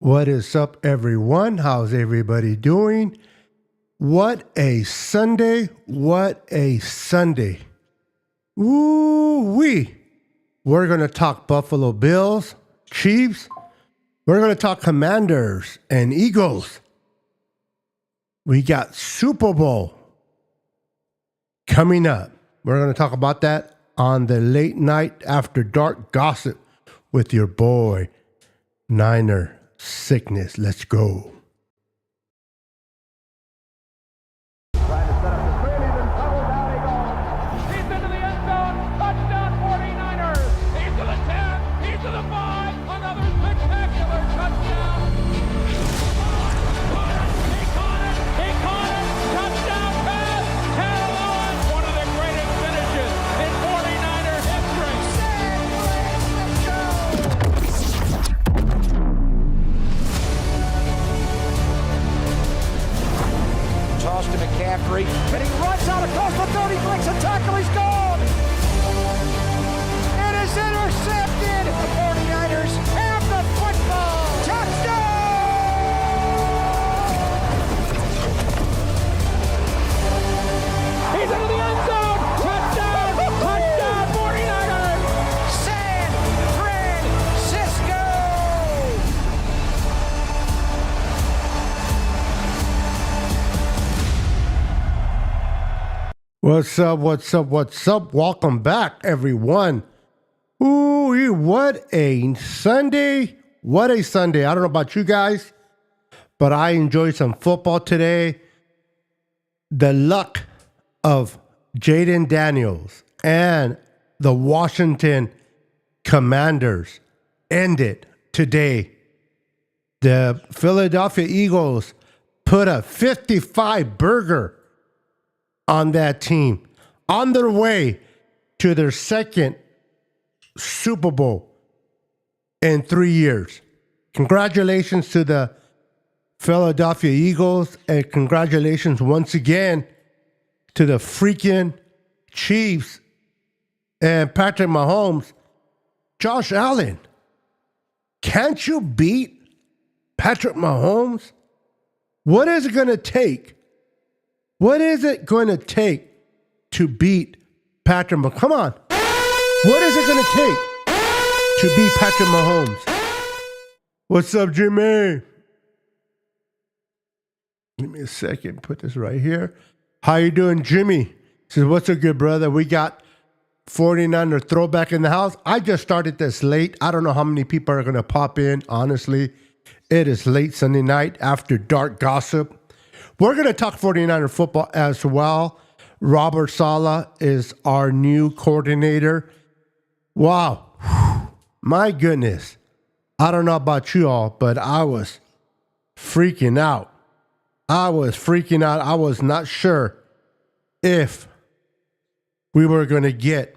What is up, everyone? How's everybody doing? What a Sunday. What a Sunday. Woo-wee. We're going to talk Buffalo Bills, Chiefs. We're going to talk Commanders and Eagles. We got Super Bowl coming up. We're going to talk about that on the late night after dark gossip with your boy, Niner Sickness. Let's go. Trying to set up the screen, he's in trouble, down he goes. He's into the end zone, touchdown 49ers. He's to the 10, he's to the 5, another spectacular touchdown. He caught it, touchdown pass, Carolina. One of the greatest finishes in 49er history. Toss to McCaffrey, and he runs out across the 30, breaks a tackle, he's gone! It is intercepted! The 49ers have the football! Touchdown! He's into the end zone, touchdown, touchdown 49ers. San Francisco! What's up? What's up? What's up? Welcome back, everyone. Ooh, what a Sunday. What a Sunday. I don't know about you guys, but I enjoyed some football today. The luck of Jaden Daniels and the Washington Commanders ended today. The Philadelphia Eagles put a 55 burger on that team on their way to their second Super Bowl in 3 years. Congratulations to the Philadelphia Eagles, and congratulations once again to the freaking Chiefs and Patrick Mahomes. Josh Allen, can't you beat Patrick Mahomes? What is it going to take? What is it going to take to beat Patrick Mahomes? Come on. What is it going to take to beat Patrick Mahomes? What's up, Jimmy? Give me a second. Put this right here. How you doing, Jimmy? He says, what's up, good brother? We got 49er throwback in the house. I just started this late. I don't know how many people are going to pop in, honestly. It is late Sunday night after dark gossip. We're going to talk 49er football as well. Robert Saleh is our new coordinator. Wow. My goodness. I don't know about you all, but I was freaking out. I was not sure if we were going to get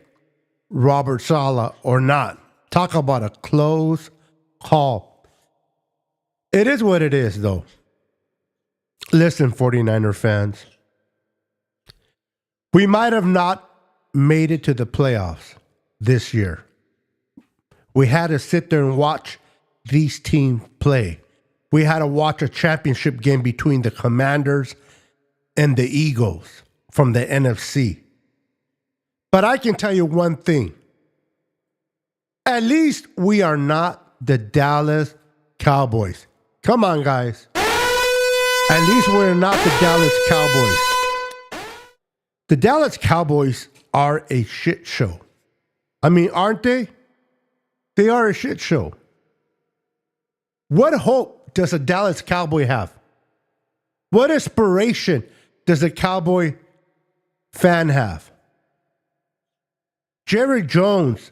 Robert Saleh or not. Talk about a close call. It is what it is, though. Listen, 49er fans, we might have not made it to the playoffs this year. We had to sit there and watch these teams play. We had to watch a championship game between the Commanders and the Eagles from the NFC. But I can tell you one thing. At least we are not the Dallas Cowboys. Come on, guys. At least we're not the Dallas Cowboys. The Dallas Cowboys are a shit show. I mean, aren't they? They are a shit show. What hope does a Dallas Cowboy have? What inspiration does a Cowboy fan have? Jerry Jones.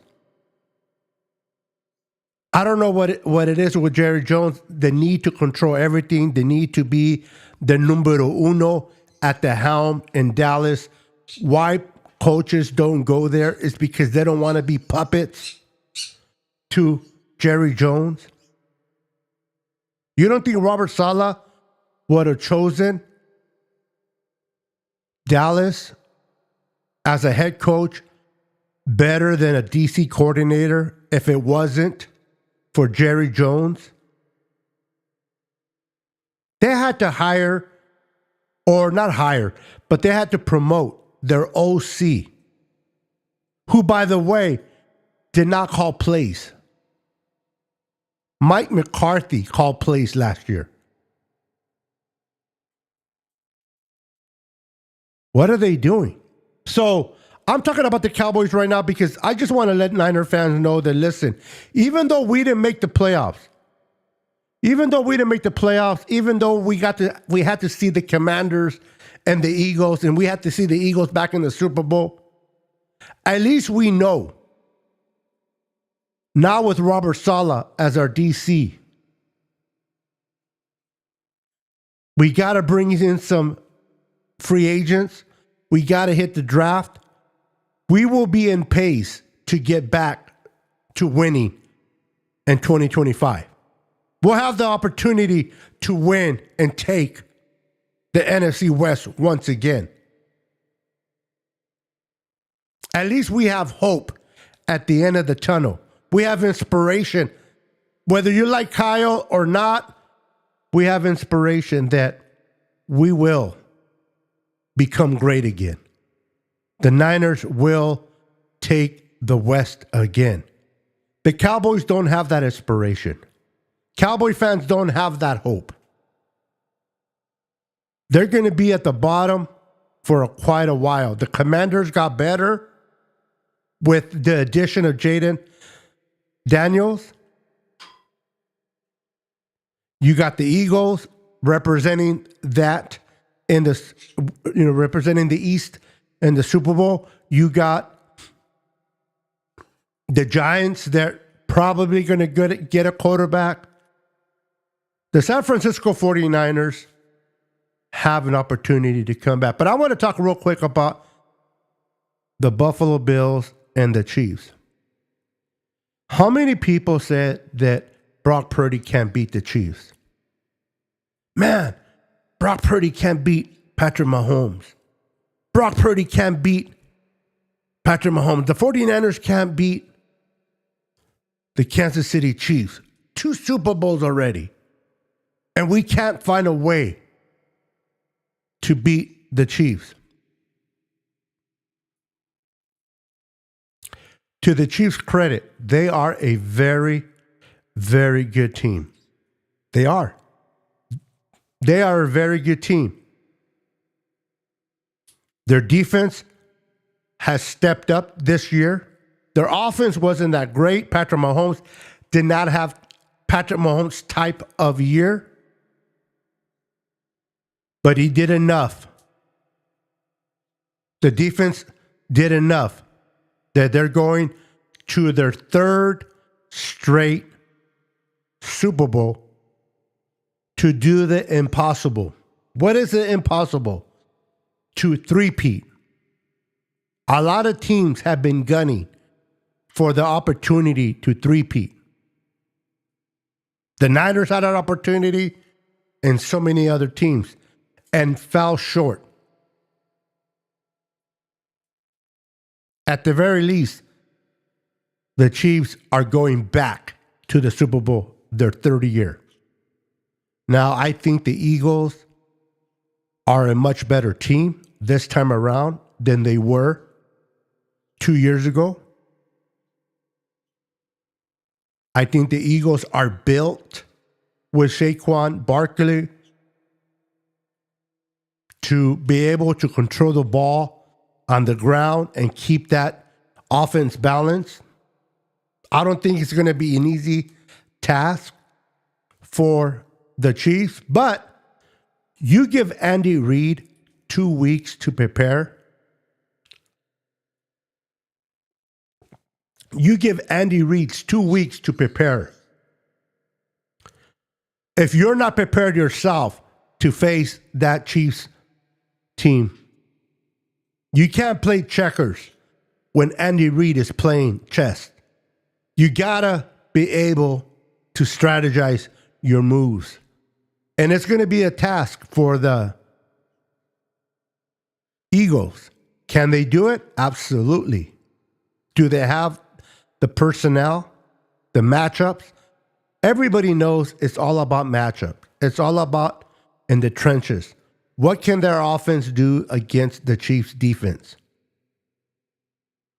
I don't know what it is with Jerry Jones, the need to control everything, the need to be the numero uno at the helm in Dallas. Why coaches don't go there is because they don't want to be puppets to Jerry Jones. You don't think Robert Saleh would have chosen Dallas as a head coach better than a DC coordinator if it wasn't for Jerry Jones? They had to hire, or not hire, but they had to promote their OC, who, by the way, did not call plays. Mike McCarthy called plays last year. What are they doing? So I'm talking about the Cowboys right now because I just want to let Niner fans know that, listen, even though we didn't make the playoffs, even though we had to see the Commanders and the Eagles, and we had to see the Eagles back in the Super Bowl, at least we know now with Robert Saleh as our DC, we got to bring in some free agents. We got to hit the draft. We will be in pace to get back to winning in 2025. We'll have the opportunity to win and take the NFC West once again. At least we have hope at the end of the tunnel. We have inspiration. Whether you like Kyle or not, we have inspiration that we will become great again. The Niners will take the West again. The Cowboys don't have that inspiration. Cowboy fans don't have that hope. They're going to be at the bottom for quite a while. The Commanders got better with the addition of Jaden Daniels. You got the Eagles representing that in the, representing the East in the Super Bowl. You got the Giants. They're probably going to get a quarterback. The San Francisco 49ers have an opportunity to come back. But I want to talk real quick about the Buffalo Bills and the Chiefs. How many people said that Brock Purdy can't beat the Chiefs? Man, Brock Purdy can't beat Patrick Mahomes. Brock Purdy can't beat Patrick Mahomes. The 49ers can't beat the Kansas City Chiefs. 2 Super Bowls already. And we can't find a way to beat the Chiefs. To the Chiefs' credit, they are a very, very good team. They are. They are a very good team. Their defense has stepped up this year. Their offense wasn't that great. Patrick Mahomes did not have Patrick Mahomes type of year. But he did enough. The defense did enough that they're going to their 3rd straight Super Bowl to do the impossible. What is the impossible? To three-peat. A lot of teams have been gunning for the opportunity to three-peat. The Niners had an opportunity, and so many other teams, and fell short. At the very least, the Chiefs are going back to the Super Bowl, their 30th year. Now, I think the Eagles are a much better team this time around than they were 2 years ago. I think the Eagles are built with Saquon Barkley to be able to control the ball on the ground and keep that offense balanced. I don't think it's going to be an easy task for the Chiefs, but you give Andy Reid 2 weeks to prepare. You give Andy Reid 2 weeks to prepare. If you're not prepared yourself to face that Chiefs team, you can't play checkers when Andy Reid is playing chess. You gotta be able to strategize your moves. And it's going to be a task for the Eagles. Can they do it? Absolutely. Do they have the personnel, the matchups? Everybody knows it's all about matchup. It's all about in the trenches. What can their offense do against the Chiefs' defense?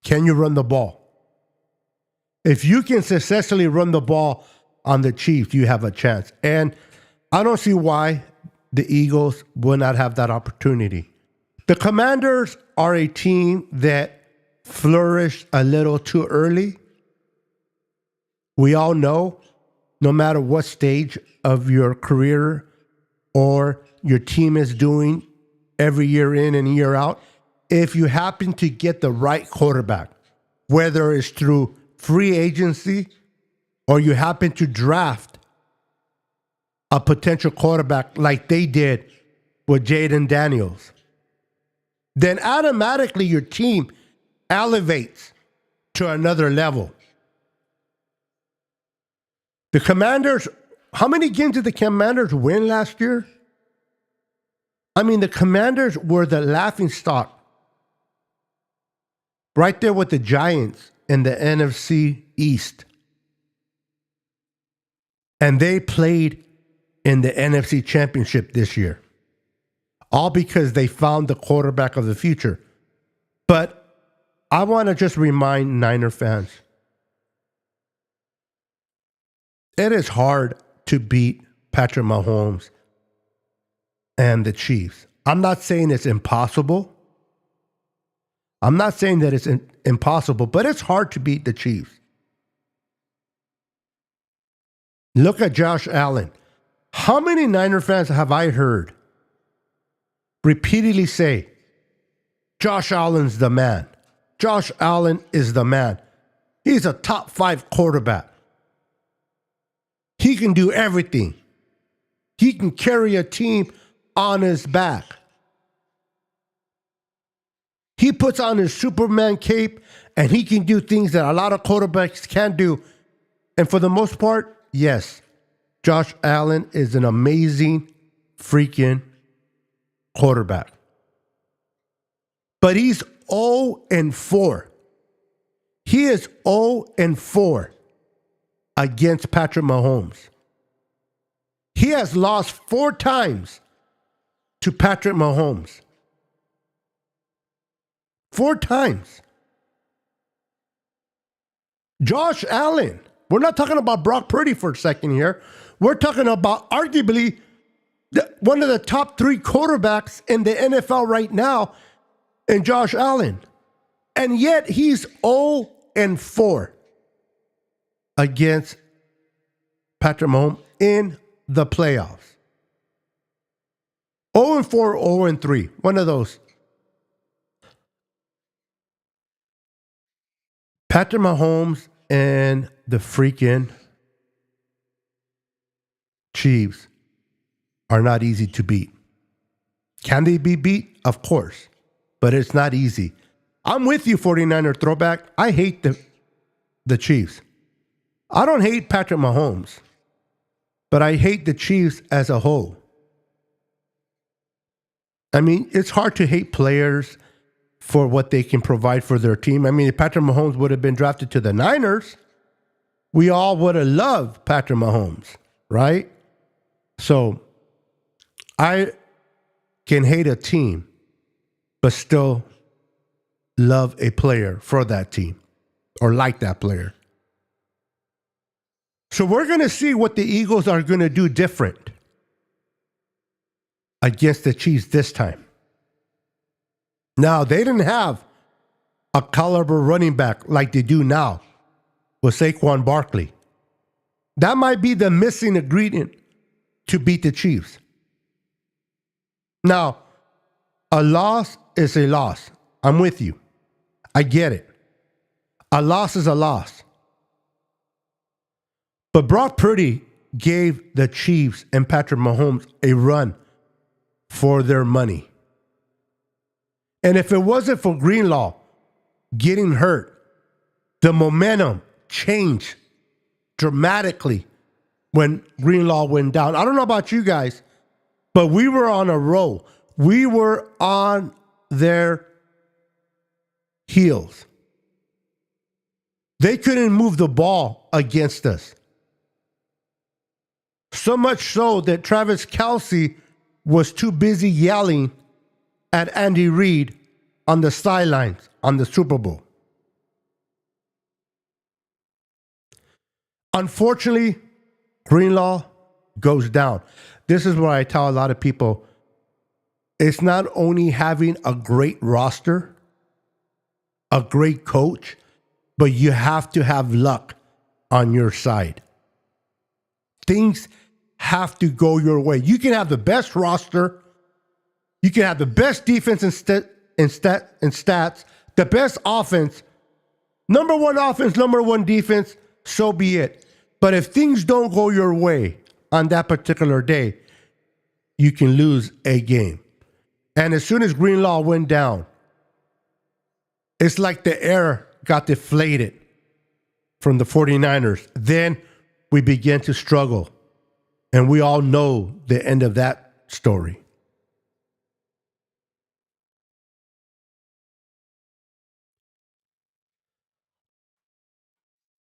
Can you run the ball? If you can successfully run the ball on the Chiefs, you have a chance. And I don't see why the Eagles will not have that opportunity. The Commanders are a team that flourished a little too early. We all know, no matter what stage of your career or your team is doing every year in and year out, if you happen to get the right quarterback, whether it's through free agency or you happen to draft a potential quarterback like they did with Jaden Daniels, then automatically your team elevates to another level. The Commanders, how many games did the Commanders win last year? I mean, the Commanders were the laughingstock right there with the Giants in the NFC East. And they played in the NFC Championship this year. All because they found the quarterback of the future. But I want to just remind Niner fans, it is hard to beat Patrick Mahomes and the Chiefs. I'm not saying it's impossible. I'm not saying that it's impossible, but it's hard to beat the Chiefs. Look at Josh Allen. How many Niner fans have I heard repeatedly say, Josh Allen's the man. Josh Allen is the man. He's a top 5 quarterback. He can do everything. He can carry a team on his back. He puts on his Superman cape and he can do things that a lot of quarterbacks can't do. And for the most part, yes, Josh Allen is an amazing freaking quarterback. But he's 0-4. He is 0-4 against Patrick Mahomes. He has lost 4 times to Patrick Mahomes. 4 times. Josh Allen. We're not talking about Brock Purdy for a second here. We're talking about arguably one of the top 3 quarterbacks in the NFL right now in Josh Allen. And yet he's 0-4 against Patrick Mahomes in the playoffs. 0-4, 0-3. One of those. Patrick Mahomes and the freaking Chiefs are not easy to beat. Can they be beat? Of course. But it's not easy. I'm with you, 49er throwback. I hate the Chiefs. I don't hate Patrick Mahomes, but I hate the Chiefs as a whole. I mean, it's hard to hate players for what they can provide for their team. I mean, if Patrick Mahomes would have been drafted to the Niners, we all would have loved Patrick Mahomes, right? So I can hate a team, but still love a player for that team or like that player. So we're going to see what the Eagles are going to do different against the Chiefs this time. Now, they didn't have a caliber running back like they do now with Saquon Barkley. That might be the missing ingredient to beat the Chiefs. Now, a loss is a loss. I'm with you. I get it. A loss is a loss. But Brock Purdy gave the Chiefs and Patrick Mahomes a run for their money. And if it wasn't for Greenlaw getting hurt, the momentum changed dramatically when Greenlaw went down. I don't know about you guys, but we were on a roll. We were on their heels. They couldn't move the ball against us. So much so that Travis Kelce was too busy yelling at Andy Reid on the sidelines on the Super Bowl. Unfortunately, Greenlaw goes down. This is where I tell a lot of people, it's not only having a great roster, a great coach, but you have to have luck on your side. Things have to go your way. You can have the best roster, you can have the best defense and stats, the best offense, number one offense, number one defense, so be it. But if things don't go your way on that particular day, you can lose a game. And as soon as Greenlaw went down, it's like the air got deflated from the 49ers. Then we began to struggle. And we all know the end of that story.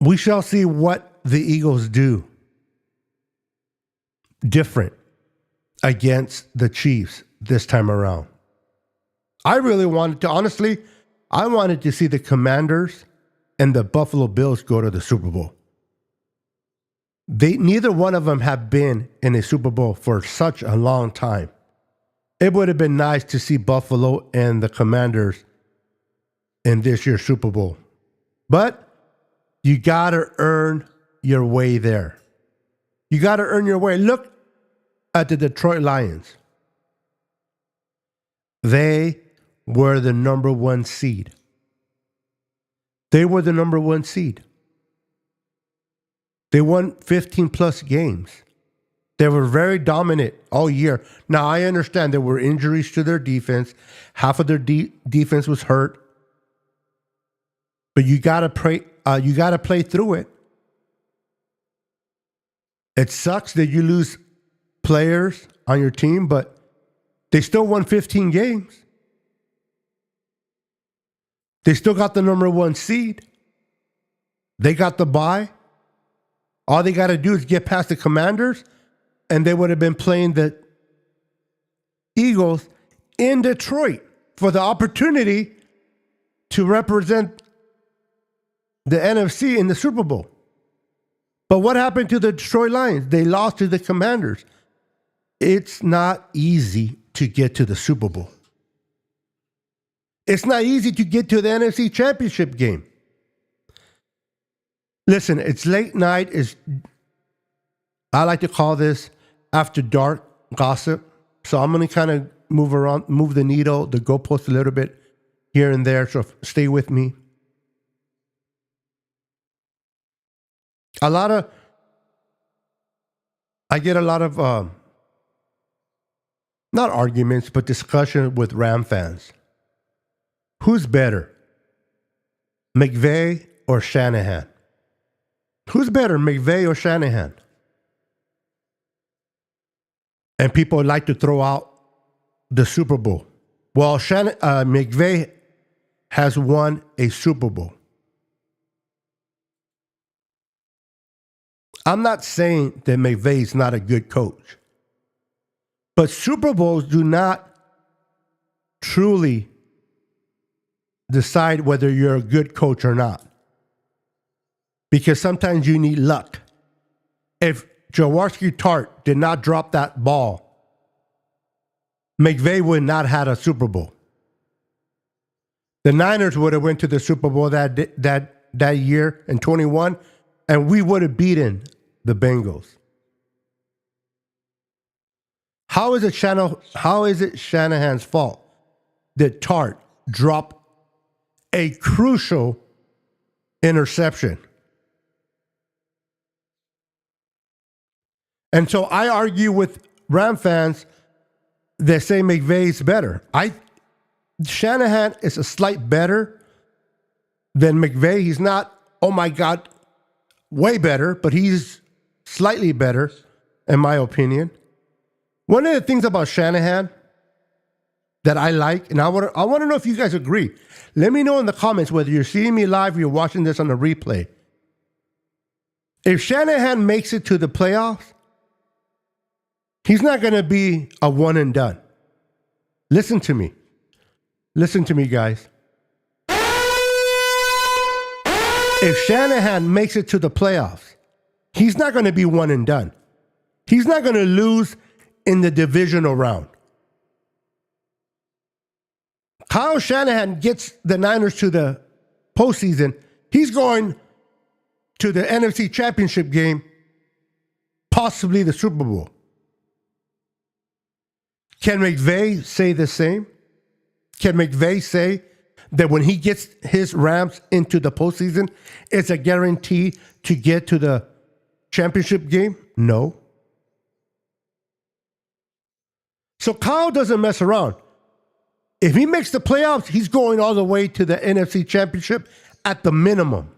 We shall see what the Eagles do different against the Chiefs this time around. I really wanted to, honestly, I wanted to see the Commanders and the Buffalo Bills go to the Super Bowl. Neither one of them have been in a Super Bowl for such a long time. It would have been nice to see Buffalo and the Commanders in this year's Super Bowl. But you got to earn your way there. You got to earn your way. Look at the Detroit Lions. They were the number one seed. They were the number one seed. They won 15 plus games. They were very dominant all year. Now, I understand there were injuries to their defense. Half of their defense was hurt. But you gotta play through it. It sucks that you lose players on your team, but they still won 15 games. They still got the number one seed. They got the bye. All they got to do is get past the Commanders, and they would have been playing the Eagles in Detroit for the opportunity to represent the NFC in the Super Bowl. But what happened to the Detroit Lions? They lost to the Commanders. It's not easy to get to the Super Bowl. It's not easy to get to the NFC Championship game. Listen, it's late night. I like to call this after dark gossip. So I'm going to kind of move the needle, the goalpost a little bit here and there. So stay with me. I get a lot of, not arguments, but discussion with Ram fans. Who's better, McVay or Shanahan? Who's better, McVay or Shanahan? And people like to throw out the Super Bowl. Well, McVay has won a Super Bowl. I'm not saying that McVay is not a good coach, but Super Bowls do not truly decide whether you're a good coach or not. Because sometimes you need luck. If Jaworski Tart did not drop that ball, McVay would not have had a Super Bowl. The Niners would have went to the Super Bowl that year in 21, and we would have beaten the Bengals. How is it Shanahan's fault that Tart dropped a crucial interception? And so I argue with Ram fans that say McVay's better. Shanahan is a slight better than McVay. He's not, oh my God, way better, but he's slightly better, in my opinion. One of the things about Shanahan that I like, and I want to know if you guys agree. Let me know in the comments whether you're seeing me live or you're watching this on the replay. If Shanahan makes it to the playoffs, He's not going to be a one and done. Listen to me. Listen to me, guys. If Shanahan makes it to the playoffs, he's not going to be one and done. He's not going to lose in the divisional round. Kyle Shanahan gets the Niners to the postseason. He's going to the NFC Championship game, possibly the Super Bowl. Can McVay say the same? Can McVay say that when he gets his Rams into the postseason, it's a guarantee to get to the championship game? No. So Kyle doesn't mess around. If he makes the playoffs, he's going all the way to the NFC Championship at the minimum,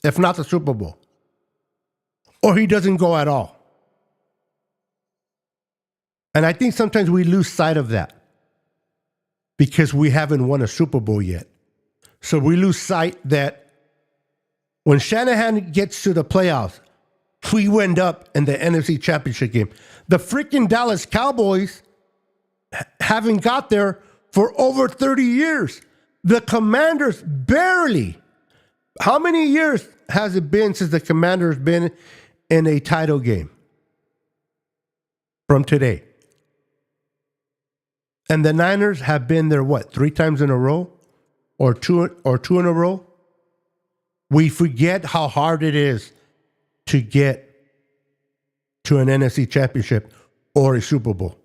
if not the Super Bowl. Or he doesn't go at all. And I think sometimes we lose sight of that because we haven't won a Super Bowl yet. So we lose sight that when Shanahan gets to the playoffs, we wind up in the NFC Championship game. The freaking Dallas Cowboys haven't got there for over 30 years. The Commanders barely. How many years has it been since the Commanders been in a title game from today? And the Niners have been there, what, 3 times in a row? Or two in a row? We forget how hard it is to get to an NFC Championship or a Super Bowl.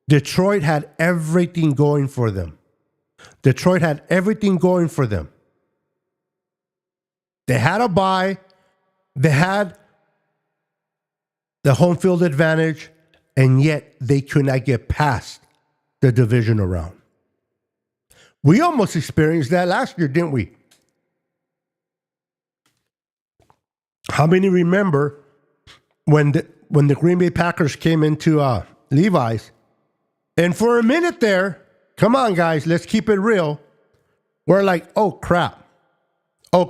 Detroit had everything going for them. Detroit had everything going for them. They had a bye. They had the home field advantage, and yet they could not get past the divisional round. We almost experienced that last year, didn't we? How many remember when the Green Bay Packers came into Levi's, and for a minute there, come on guys, let's keep it real, we're like, oh crap. Are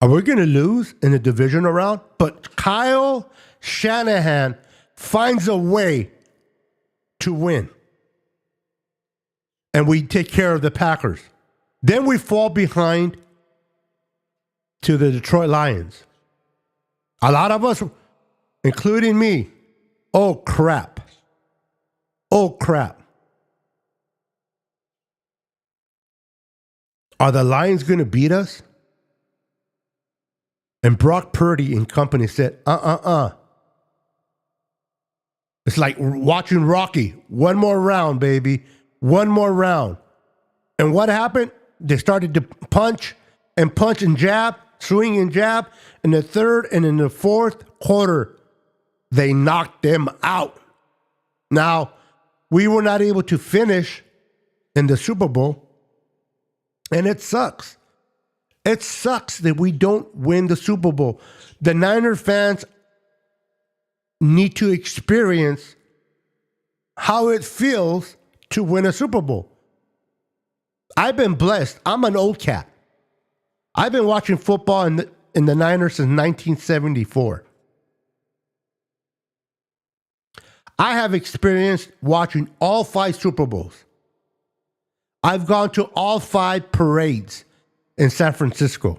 we going to lose in the divisional round? But Kyle Shanahan finds a way to win. And we take care of the Packers. Then we fall behind to the Detroit Lions. A lot of us, including me, oh crap. Are the Lions going to beat us? And Brock Purdy and company said, It's like watching Rocky. One more round, baby. One more round. And what happened? They started to punch and jab, swing and jab. In the third and in the fourth quarter, they knocked them out. Now, we were not able to finish in the Super Bowl, and it sucks. It sucks that we don't win the Super Bowl. The Niner fans need to experience how it feels to win a Super Bowl. I've been blessed. I'm an old cat. I've been watching football in the Niners since 1974. I have experienced watching all 5 Super Bowls. I've gone to all 5 parades in San Francisco.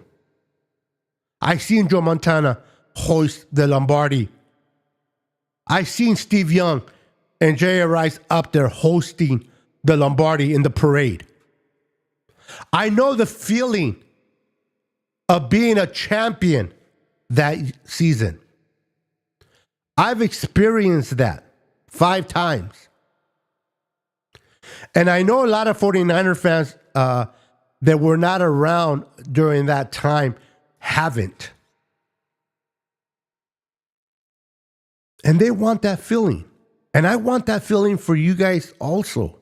I've seen Joe Montana hoist the Lombardi. I've seen Steve Young and Jerry Rice up there hosting the Lombardi in the parade. I know the feeling of being a champion that season. I've experienced that 5 times. And I know a lot of 49er fans that were not around during that time haven't. And they want that feeling. And I want that feeling for you guys also.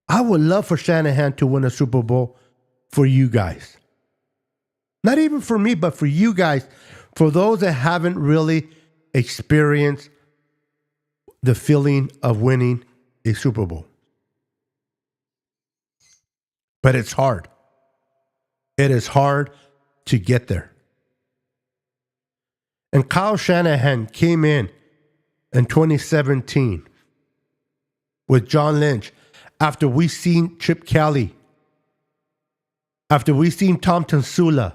I would love for Shanahan to win a Super Bowl for you guys. Not even for me, but for you guys. For those that haven't really experienced the feeling of winning a Super Bowl. But it's hard. It is hard to get there. And Kyle Shanahan came in 2017 with John Lynch after we seen Chip Kelly, after we seen Tom Tansula,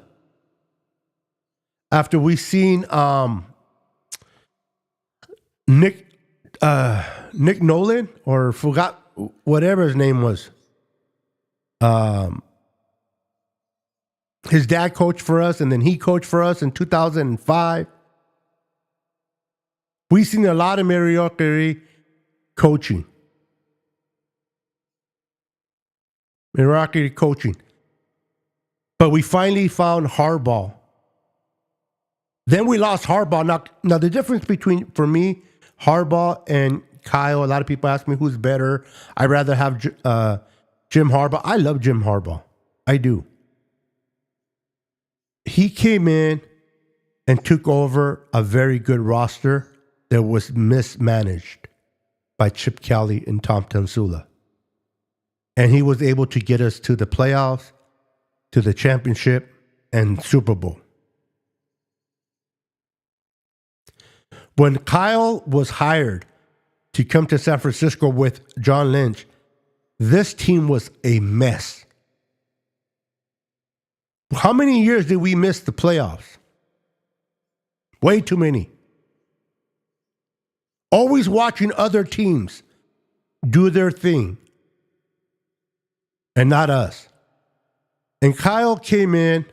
after we seen Nick Nolan, or forgot whatever his name was. His dad coached for us, and then he coached for us in 2005. We've seen a lot of mediocrity coaching. Mediocrity coaching. But we finally found Harbaugh. Then we lost Harbaugh. Now the difference between, for me, Harbaugh and Kyle, a lot of people ask me who's better. I'd rather have Jim Harbaugh. I love Jim Harbaugh. I do. He came in and took over a very good roster that was mismanaged by Chip Kelly and Tom Tansula. And he was able to get us to the playoffs, to the championship, and Super Bowl. When Kyle was hired to come to San Francisco with John Lynch, this team was a mess. How many years did we miss the playoffs? Way too many. Always watching other teams do their thing and not us. And Kyle came in,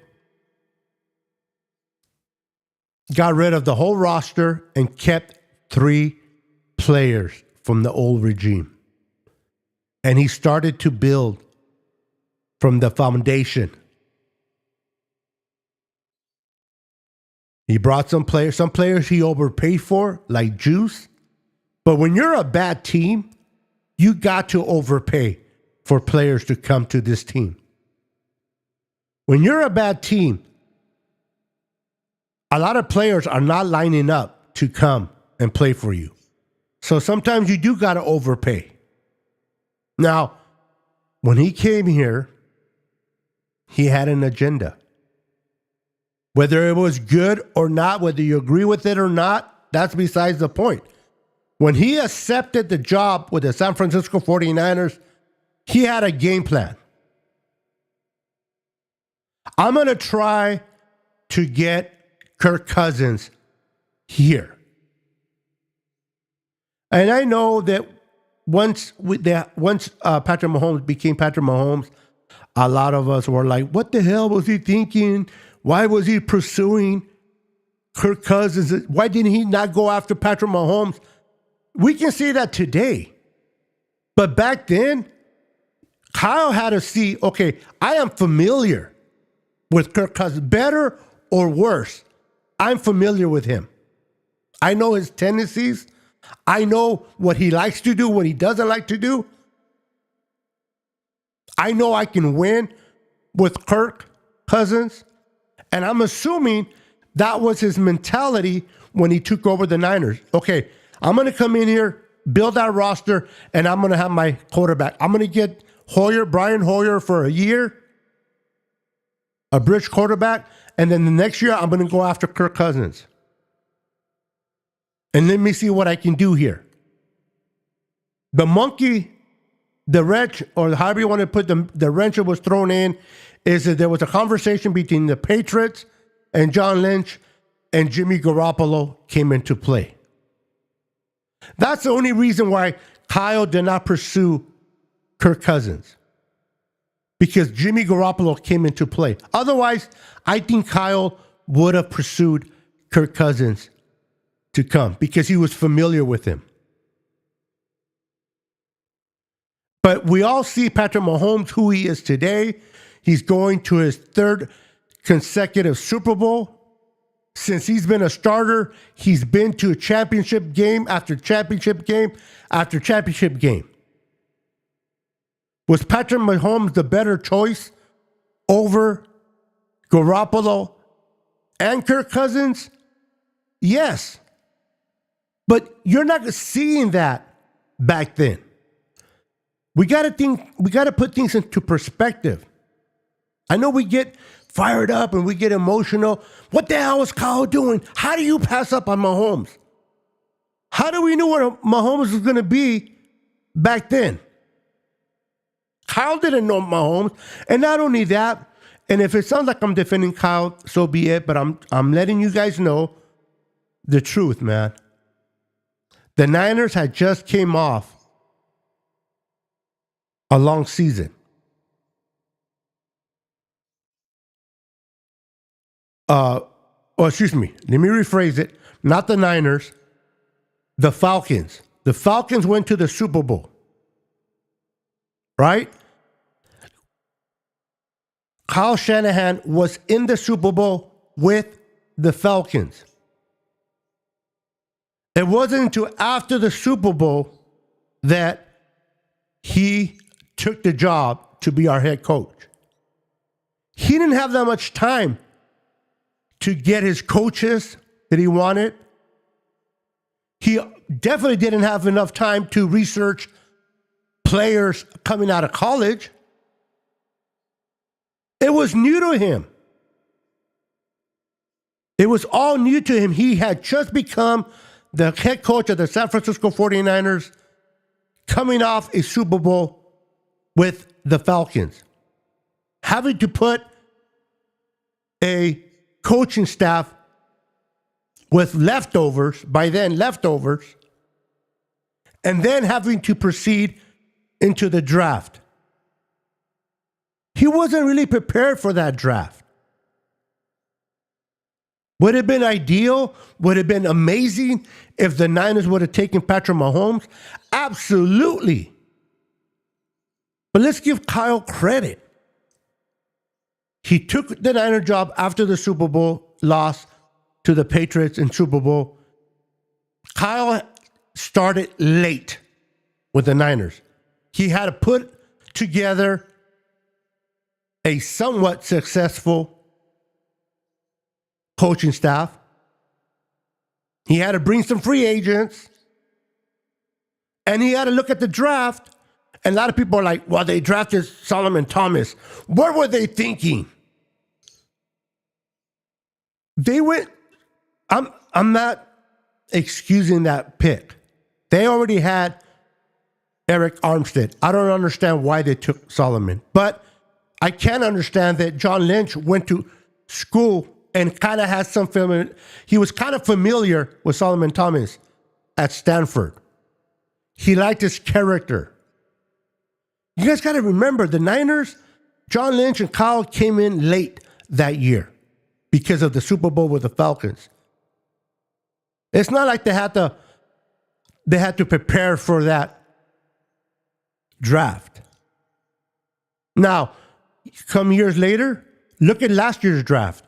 got rid of the whole roster, and kept 3 players from the old regime. And he started to build from the foundation. He brought some players he overpaid for, like Juice. But when you're a bad team, you got to overpay for players to come to this team. When you're a bad team, a lot of players are not lining up to come and play for you. So sometimes you do got to overpay. Now, when he came here, he had an agenda. Whether it was good or not, whether you agree with it or not, that's besides the point. When he accepted the job with the San Francisco 49ers, he had a game plan. I'm going to try to get Kirk Cousins here. And I know that once Patrick Mahomes became Patrick Mahomes, a lot of us were like, what the hell was he thinking? Why was he pursuing Kirk Cousins? Why didn't he not go after Patrick Mahomes? We can say that today. But back then, Kyle had to see, okay, I am familiar with Kirk Cousins. Better or worse, I'm familiar with him. I know his tendencies. I know what he likes to do, what he doesn't like to do. I know I can win with Kirk Cousins. And I'm assuming that was his mentality when he took over the Niners. Okay, I'm going to come in here, build that roster, and I'm going to have my quarterback. I'm going to get Brian Hoyer for a year, a bridge quarterback, and then the next year I'm going to go after Kirk Cousins. And let me see what I can do here. The monkey, the wrench, or however you want to put the wrench that was thrown in, is that there was a conversation between the Patriots and John Lynch, and Jimmy Garoppolo came into play. That's the only reason why Kyle did not pursue Kirk Cousins, because Jimmy Garoppolo came into play. Otherwise, I think Kyle would have pursued Kirk Cousins to come because he was familiar with him. But we all see Patrick Mahomes, who he is today. He's going to his 3rd consecutive Super Bowl. Since he's been a starter, he's been to a championship game after championship game after championship game. Was Patrick Mahomes the better choice over Garoppolo and Kirk Cousins? Yes. But you're not seeing that back then. We got to put things into perspective. I know we get fired up and we get emotional. What the hell is Kyle doing? How do you pass up on Mahomes? How do we know what Mahomes was going to be back then? Kyle didn't know Mahomes. And not only that, and if it sounds like I'm defending Kyle, so be it, but I'm letting you guys know the truth, man. The Niners had just came off a long season. Excuse me. Let me rephrase it. Not the Niners, the Falcons. The Falcons went to the Super Bowl. Right? Kyle Shanahan was in the Super Bowl with the Falcons. It wasn't until after the Super Bowl that he took the job to be our head coach. He didn't have that much time to get his coaches that he wanted. He definitely didn't have enough time to research players coming out of college. It was new to him. It was all new to him. He had just become the head coach of the San Francisco 49ers, coming off a Super Bowl with the Falcons. Having to put a coaching staff with leftovers, by then leftovers, and then having to proceed into the draft. He wasn't really prepared for that draft. Would it have been ideal? Would it have been amazing if the Niners would have taken Patrick Mahomes? Absolutely. But let's give Kyle credit. He took the Niner job after the Super Bowl loss to the Patriots in Super Bowl. Kyle started late with the Niners. He had to put together a somewhat successful coaching staff. He had to bring some free agents. And he had to look at the draft. And a lot of people are like, well, they drafted Solomon Thomas. What were they thinking? They went, I'm not excusing that pick. They already had Eric Armstead. I don't understand why they took Solomon. But I can understand that John Lynch went to school and kind of had some familiar. He was kind of familiar with Solomon Thomas at Stanford. He liked his character. You guys got to remember, the Niners, John Lynch and Kyle came in late that year because of the Super Bowl with the Falcons. It's not like they had to prepare for that draft. Now, come years later, look at last year's draft.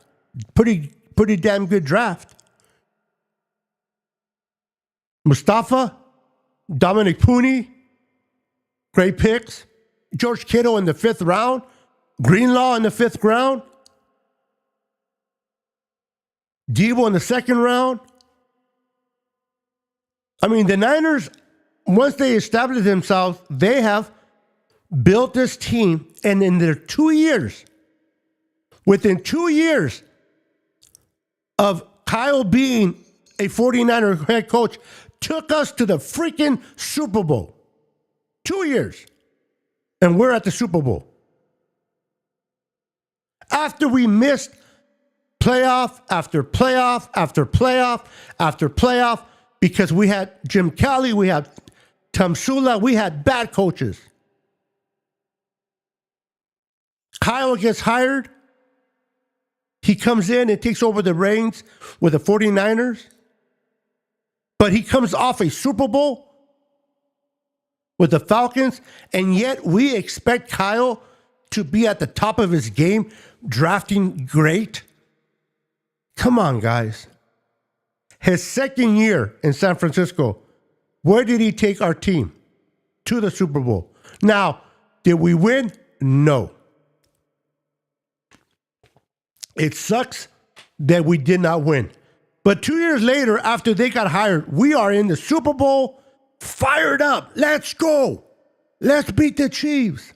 Pretty damn good draft. Mustafa, Dominic Pooney, great picks. George Kittle in the 5th round. Greenlaw in the 5th round. Debo in the 2nd round. I mean, the Niners, once they established themselves, they have built this team, and in their 2 years, within 2 years of Kyle being a 49er head coach, took us to the freaking Super Bowl. 2 years. And we're at the Super Bowl. After we missed playoff after playoff after playoff after playoff because we had Jim Kelly, we had Tom Sula, we had bad coaches. Kyle gets hired. He comes in and takes over the reins with the 49ers. But he comes off a Super Bowl with the Falcons, and yet we expect Kyle to be at the top of his game, drafting great. Come on, guys. His 2nd year in San Francisco, where did he take our team? To the Super Bowl. Now, did we win? No. It sucks that we did not win. But 2 years later, after they got hired, we are in the Super Bowl, fired up. Let's go. Let's beat the Chiefs.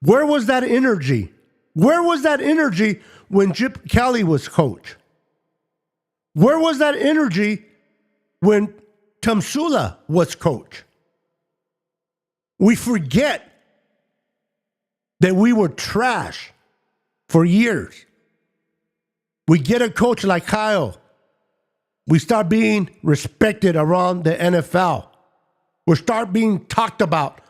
Where was that energy? Where was that energy when Chip Kelly was coach? Where was that energy when Tamsula was coach? We forget that we were trash for years. We get a coach like Kyle. We start being respected around the NFL. We start being talked about.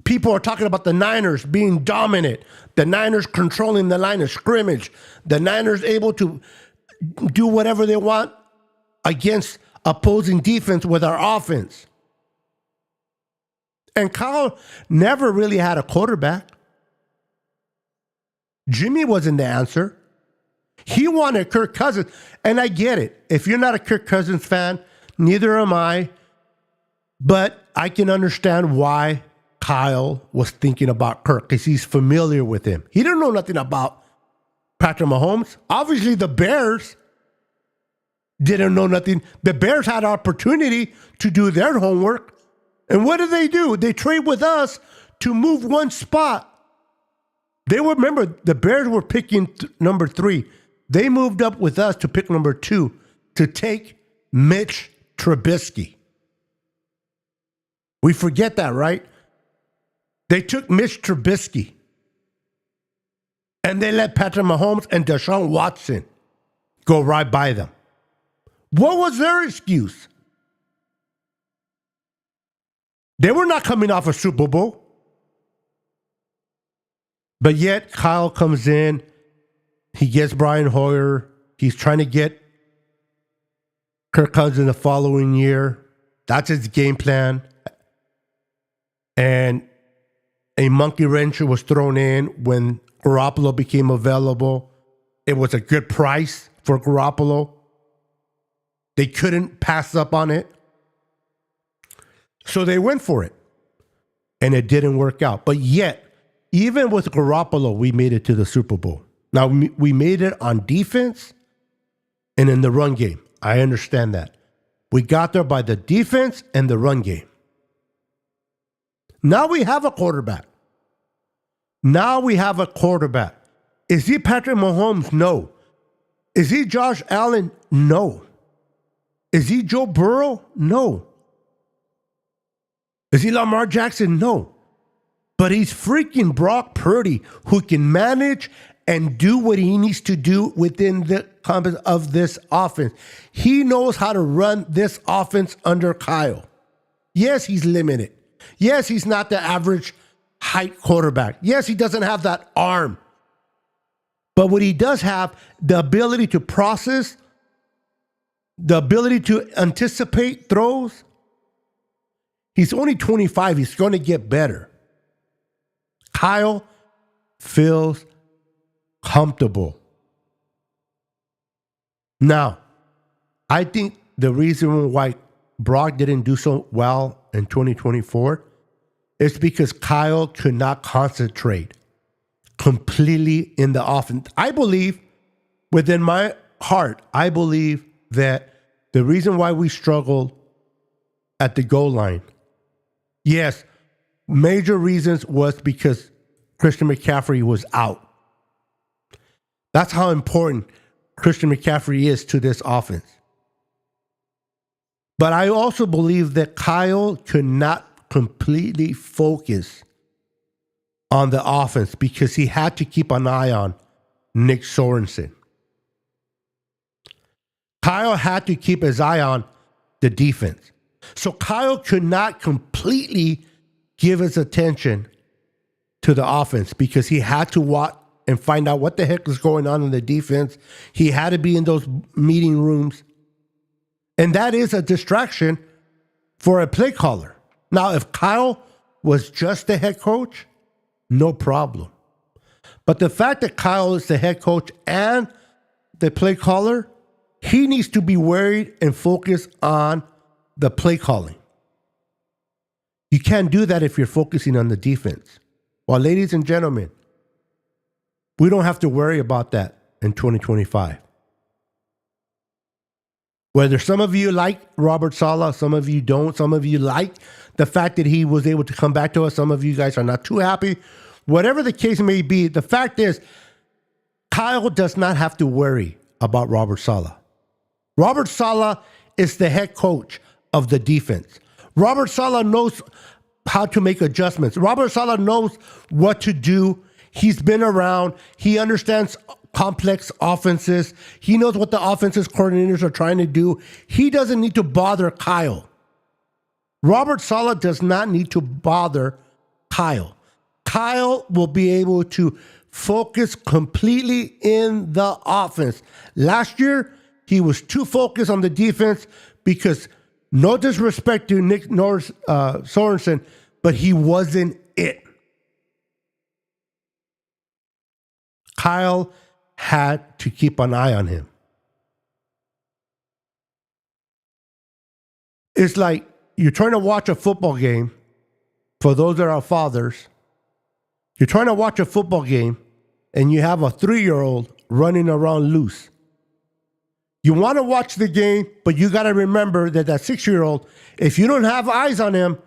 People are talking about the Niners being dominant, the Niners controlling the line of scrimmage, the Niners able to do whatever they want against opposing defense with our offense. And Kyle never really had a quarterback. Jimmy wasn't the answer. He wanted Kirk Cousins. And I get it. If you're not a Kirk Cousins fan, neither am I. But I can understand why Kyle was thinking about Kirk, because he's familiar with him. He didn't know nothing about Patrick Mahomes. Obviously, the Bears didn't know nothing. The Bears had opportunity to do their homework. And what do? They trade with us to move one spot. Remember, the Bears were picking number 3. They moved up with us to pick number 2 to take Mitch Trubisky. We forget that, right? They took Mitch Trubisky. And they let Patrick Mahomes and Deshaun Watson go right by them. What was their excuse? They were not coming off a Super Bowl. But yet, Kyle comes in. He gets Brian Hoyer. He's trying to get Kirk Cousins the following year. That's his game plan. And a monkey wrench was thrown in when Garoppolo became available. It was a good price for Garoppolo. They couldn't pass up on it. So they went for it. And it didn't work out. But yet, even with Garoppolo, we made it to the Super Bowl. Now, we made it on defense and in the run game. I understand that. We got there by the defense and the run game. Now we have a quarterback. Is he Patrick Mahomes? No. Is he Josh Allen? No. Is he Joe Burrow? No. Is he Lamar Jackson? No. But he's freaking Brock Purdy, who can manage and do what he needs to do within the compass of this offense. He knows how to run this offense under Kyle. Yes, he's limited. Yes, he's not the average height quarterback. Yes, he doesn't have that arm. But what he does have, the ability to process, the ability to anticipate throws. He's only 25. He's going to get better. Kyle feels comfortable. Now, I think the reason why Brock didn't do so well in 2024 is because Kyle could not concentrate completely in the offense. I believe, within my heart, I believe that the reason why we struggled at the goal line, yes, major reasons was because Christian McCaffrey was out. That's how important Christian McCaffrey is to this offense. But I also believe that Kyle could not completely focus on the offense because he had to keep an eye on Nick Sorensen. Kyle had to keep his eye on the defense. So Kyle could not completely give his attention to the offense because he had to watch and find out what the heck is going on in the defense. He had to be in those meeting rooms. And that is a distraction for a play caller. Now, if Kyle was just the head coach, no problem. But the fact that Kyle is the head coach and the play caller, he needs to be worried and focused on the play calling. You can't do that if you're focusing on the defense. Well, ladies and gentlemen, we don't have to worry about that in 2025. Whether some of you like Robert Saleh, some of you don't, some of you like the fact that he was able to come back to us. Some of you guys are not too happy. Whatever the case may be, the fact is, Kyle does not have to worry about Robert Saleh. Robert Saleh is the head coach of the defense. Robert Saleh knows how to make adjustments. Robert Saleh knows what to do. He's been around. He understands complex offenses. He knows what the offenses coordinators are trying to do. He doesn't need to bother Kyle. Robert Saleh does not need to bother Kyle. Kyle will be able to focus completely in the offense. Last year, he was too focused on the defense because, no disrespect to Nick Sorensen, but he wasn't it. Kyle had to keep an eye on him. It's like you're trying to watch a football game. For those that are fathers, you're trying to watch a football game and you have a 3-year-old running around loose. You want to watch the game, but you got to remember that 6-year-old, if you don't have eyes on him,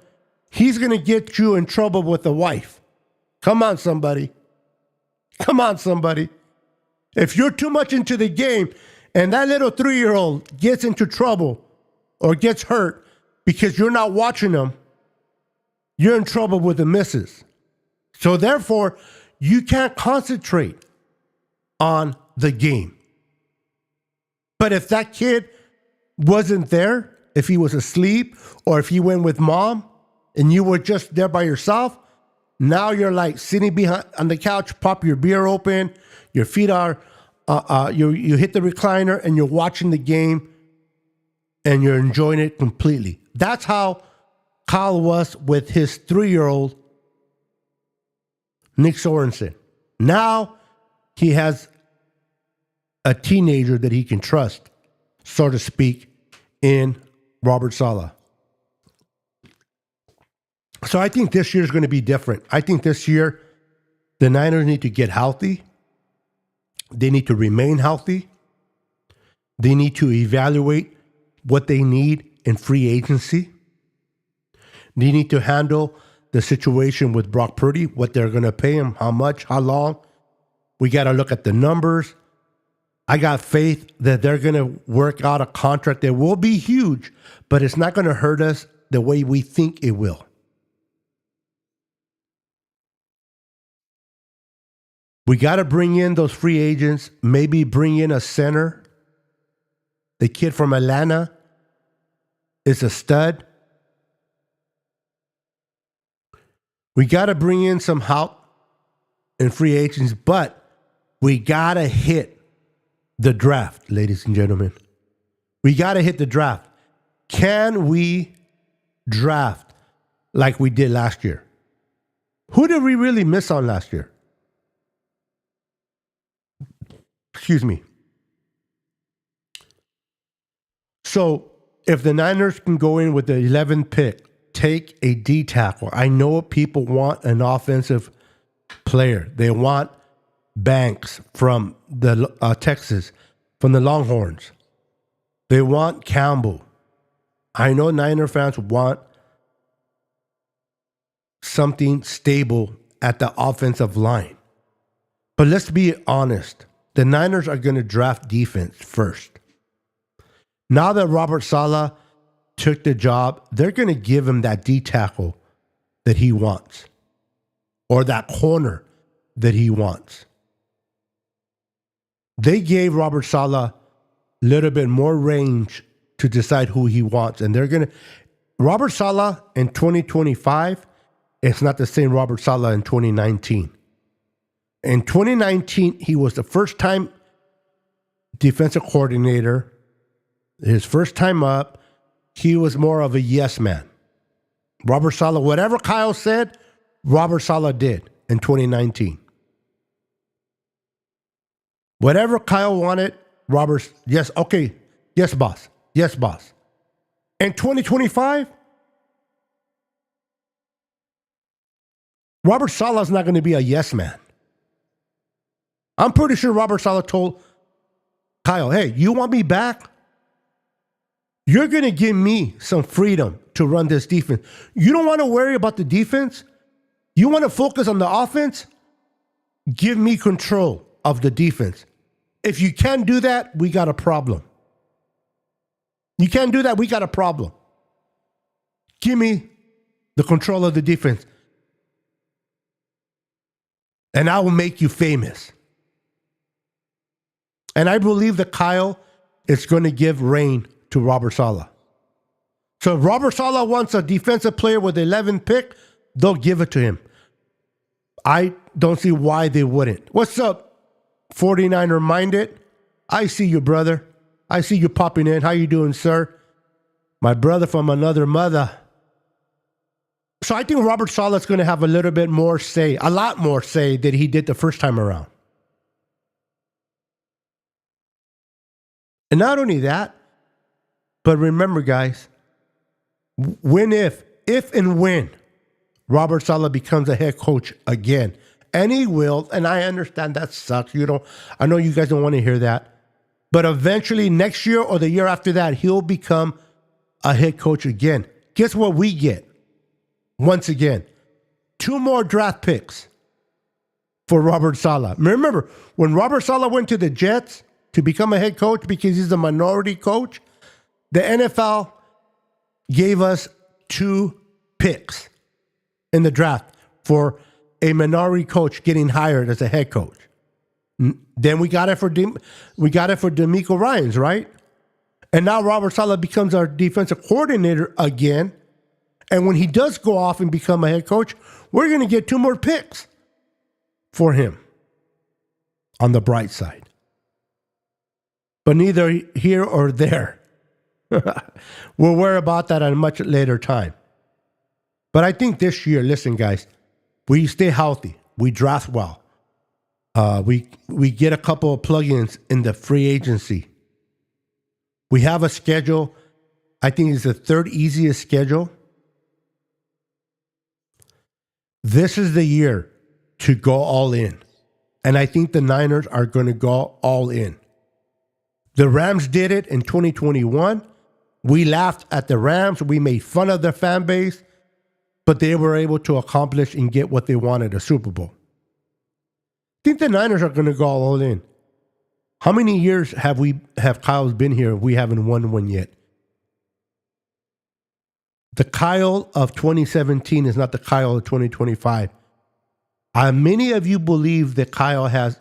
he's going to get you in trouble with the wife. Come on, somebody. Come on, somebody. If you're too much into the game and that little 3-year-old gets into trouble or gets hurt because you're not watching them, you're in trouble with the missus. So therefore, you can't concentrate on the game. But if that kid wasn't there, if he was asleep, or if he went with mom and you were just there by yourself, now you're like sitting behind on the couch, pop your beer open, your feet are, you hit the recliner and you're watching the game and you're enjoying it completely. That's how Kyle was with his 3-year-old Nick Sorensen. Now he has a teenager that he can trust, so to speak, in Robert Saleh. So I think this year is going to be different. I think this year the Niners need to get healthy. They need to remain healthy. They need to evaluate what they need in free agency. They need to handle the situation with Brock Purdy, what they're going to pay him, how much, how long. We got to look at the numbers. I got faith that they're going to work out a contract that will be huge, but it's not going to hurt us the way we think it will. We got to bring in those free agents, maybe bring in a center. The kid from Atlanta is a stud. We got to bring in some help in free agents, but we got to hit the draft, ladies and gentlemen. We got to hit the draft. Can we draft like we did last year? Who did we really miss on last year? Excuse me. So if the Niners can go in with the 11th pick, take a D tackle. I know people want an offensive player. They want Banks from the Texas, from the Longhorns. They want Campbell. I know Niner fans want something stable at the offensive line. But let's be honest. The Niners are going to draft defense first. Now that Robert Saleh took the job, they're going to give him that D tackle that he wants, or that corner that he wants. They gave Robert Saleh a little bit more range to decide who he wants. And they're going to... Robert Saleh in 2025, it's not the same Robert Saleh in 2019. In 2019, he was the first-time defensive coordinator. His first time up, he was more of a yes man. Robert Saleh, whatever Kyle said, Robert Saleh did in 2019. Whatever Kyle wanted, Robert, yes, okay, yes, boss, yes, boss. In 2025, Robert Saleh is not going to be a yes man. I'm pretty sure Robert Saleh told Kyle, hey, you want me back? You're going to give me some freedom to run this defense. You don't want to worry about the defense. You want to focus on the offense? Give me control of the defense. If you can't do that, we got a problem. You can't do that, we got a problem. Give me the control of the defense. And I will make you famous. And I believe that Kyle is going to give reign to Robert Saleh. So if Robert Saleh wants a defensive player with the 11th pick, they'll give it to him. I don't see why they wouldn't. What's up, 49er minded? I see you, brother. I see you popping in. How you doing, sir? My brother from another mother. So I think Robert Saleh is going to have a little bit more say, a lot more say than he did the first time around. And not only that, but remember, guys, if and when Robert Saleh becomes a head coach again, and he will, and I understand that sucks. I know you guys don't want to hear that, but eventually next year or the year after that, he'll become a head coach again. Guess what we get? Once again, 2 more draft picks for Robert Saleh. Remember, when Robert Saleh went to the Jets to become a head coach because he's a minority coach, the NFL gave us 2 picks in the draft for a minority coach getting hired as a head coach. Then we got it for DeMeco Ryans, right? And now Robert Saleh becomes our defensive coordinator again. And when he does go off and become a head coach, we're going to get 2 more picks for him on the bright side. But neither here or there. We'll worry about that at a much later time. But I think this year, listen, guys, we stay healthy. We draft well. We get a couple of plugins in the free agency. We have a schedule. I think it's the 3rd easiest schedule. This is the year to go all in. And I think the Niners are going to go all in. The Rams did it in 2021. We laughed at the Rams. We made fun of their fan base. But they were able to accomplish and get what they wanted, a Super Bowl. I think the Niners are going to go all in. How many years have Kyle's been here? We haven't won one yet. The Kyle of 2017 is not the Kyle of 2025. Many of you believe that Kyle has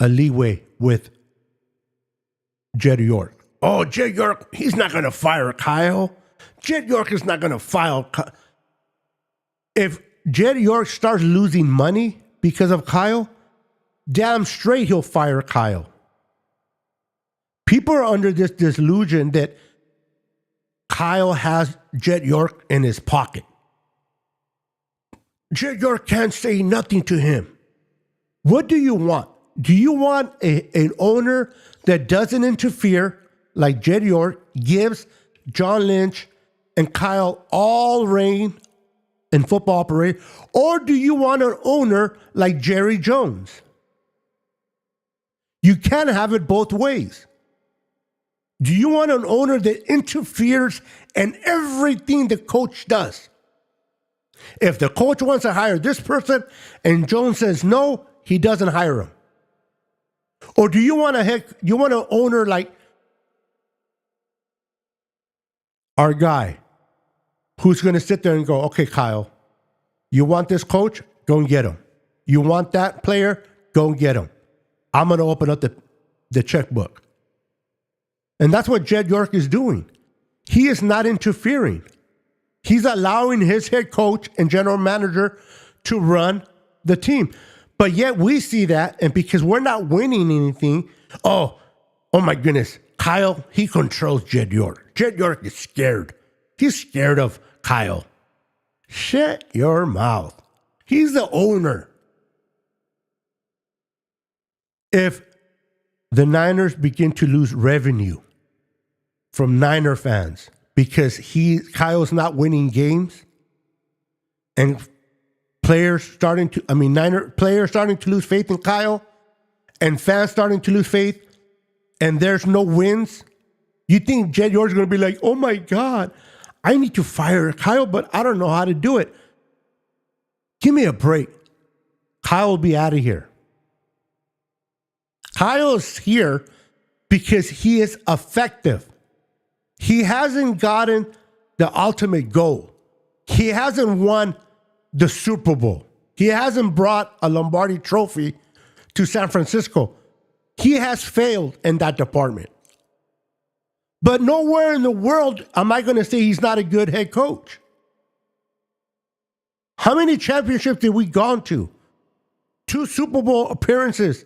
a leeway with Jed York. Oh, Jed York, he's not going to fire Kyle. Jed York is not going to fire Kyle. If Jed York starts losing money because of Kyle, damn straight he'll fire Kyle. People are under this delusion that Kyle has Jed York in his pocket. Jed York can't say nothing to him. What do you want? Do you want an owner that doesn't interfere like Jed York, gives John Lynch and Kyle all reign in football operation? Or do you want an owner like Jerry Jones? You can't have it both ways. Do you want an owner that interferes in everything the coach does? If the coach wants to hire this person and Jones says no, he doesn't hire him. Or do you want an owner like our guy who's going to sit there and go, okay, Kyle, you want this coach? Go and get him. You want that player? Go and get him. I'm going to open up the checkbook. And that's what Jed York is doing. He is not interfering. He's allowing his head coach and general manager to run the team. But yet we see that, and because we're not winning anything, oh my goodness, Kyle, he controls Jed York. Jed York is scared. He's scared of Kyle. Shut your mouth. He's the owner. If the Niners begin to lose revenue from Niner fans because Kyle's not winning games, and Niner players starting to lose faith in Kyle, and fans starting to lose faith, and there's no wins, you think Jed York's going to be like, oh my God, I need to fire Kyle, but I don't know how to do it. Give me a break. Kyle will be out of here. Kyle is here because he is effective. He hasn't gotten the ultimate goal. He hasn't won the Super Bowl. He hasn't brought a Lombardi trophy to San Francisco. He has failed in that department. But nowhere in the world am I going to say he's not a good head coach. How many championships did we gone to? 2 Super Bowl appearances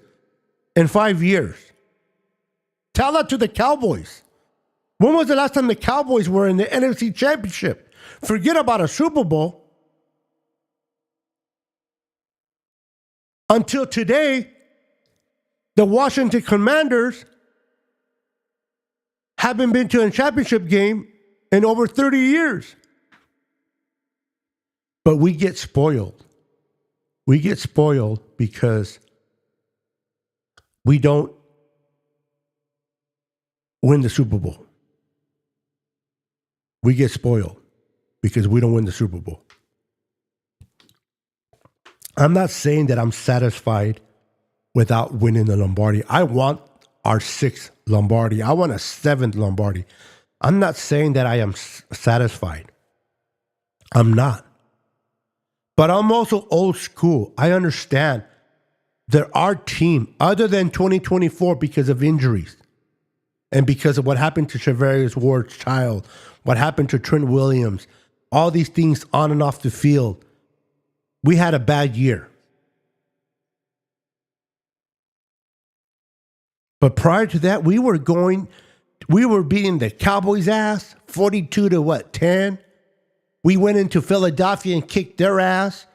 in 5 years. Tell that to the Cowboys. When was the last time the Cowboys were in the NFC Championship? Forget about a Super Bowl. Until today, the Washington Commanders haven't been to a championship game in over 30 years. But we get spoiled. We get spoiled because we don't win the Super Bowl. We get spoiled because we don't win the Super Bowl. I'm not saying that I'm satisfied without winning the Lombardi. I want our 6th Lombardi. I want a 7th Lombardi. I'm not saying that I am satisfied. I'm not. But I'm also old school. I understand that our team, other than 2024 because of injuries and because of what happened to Charvarius Ward-Child, what happened to Trent Williams, all these things on and off the field, we had a bad year. But prior to that, we were beating the Cowboys' ass 42-10. We went into Philadelphia and kicked their ass.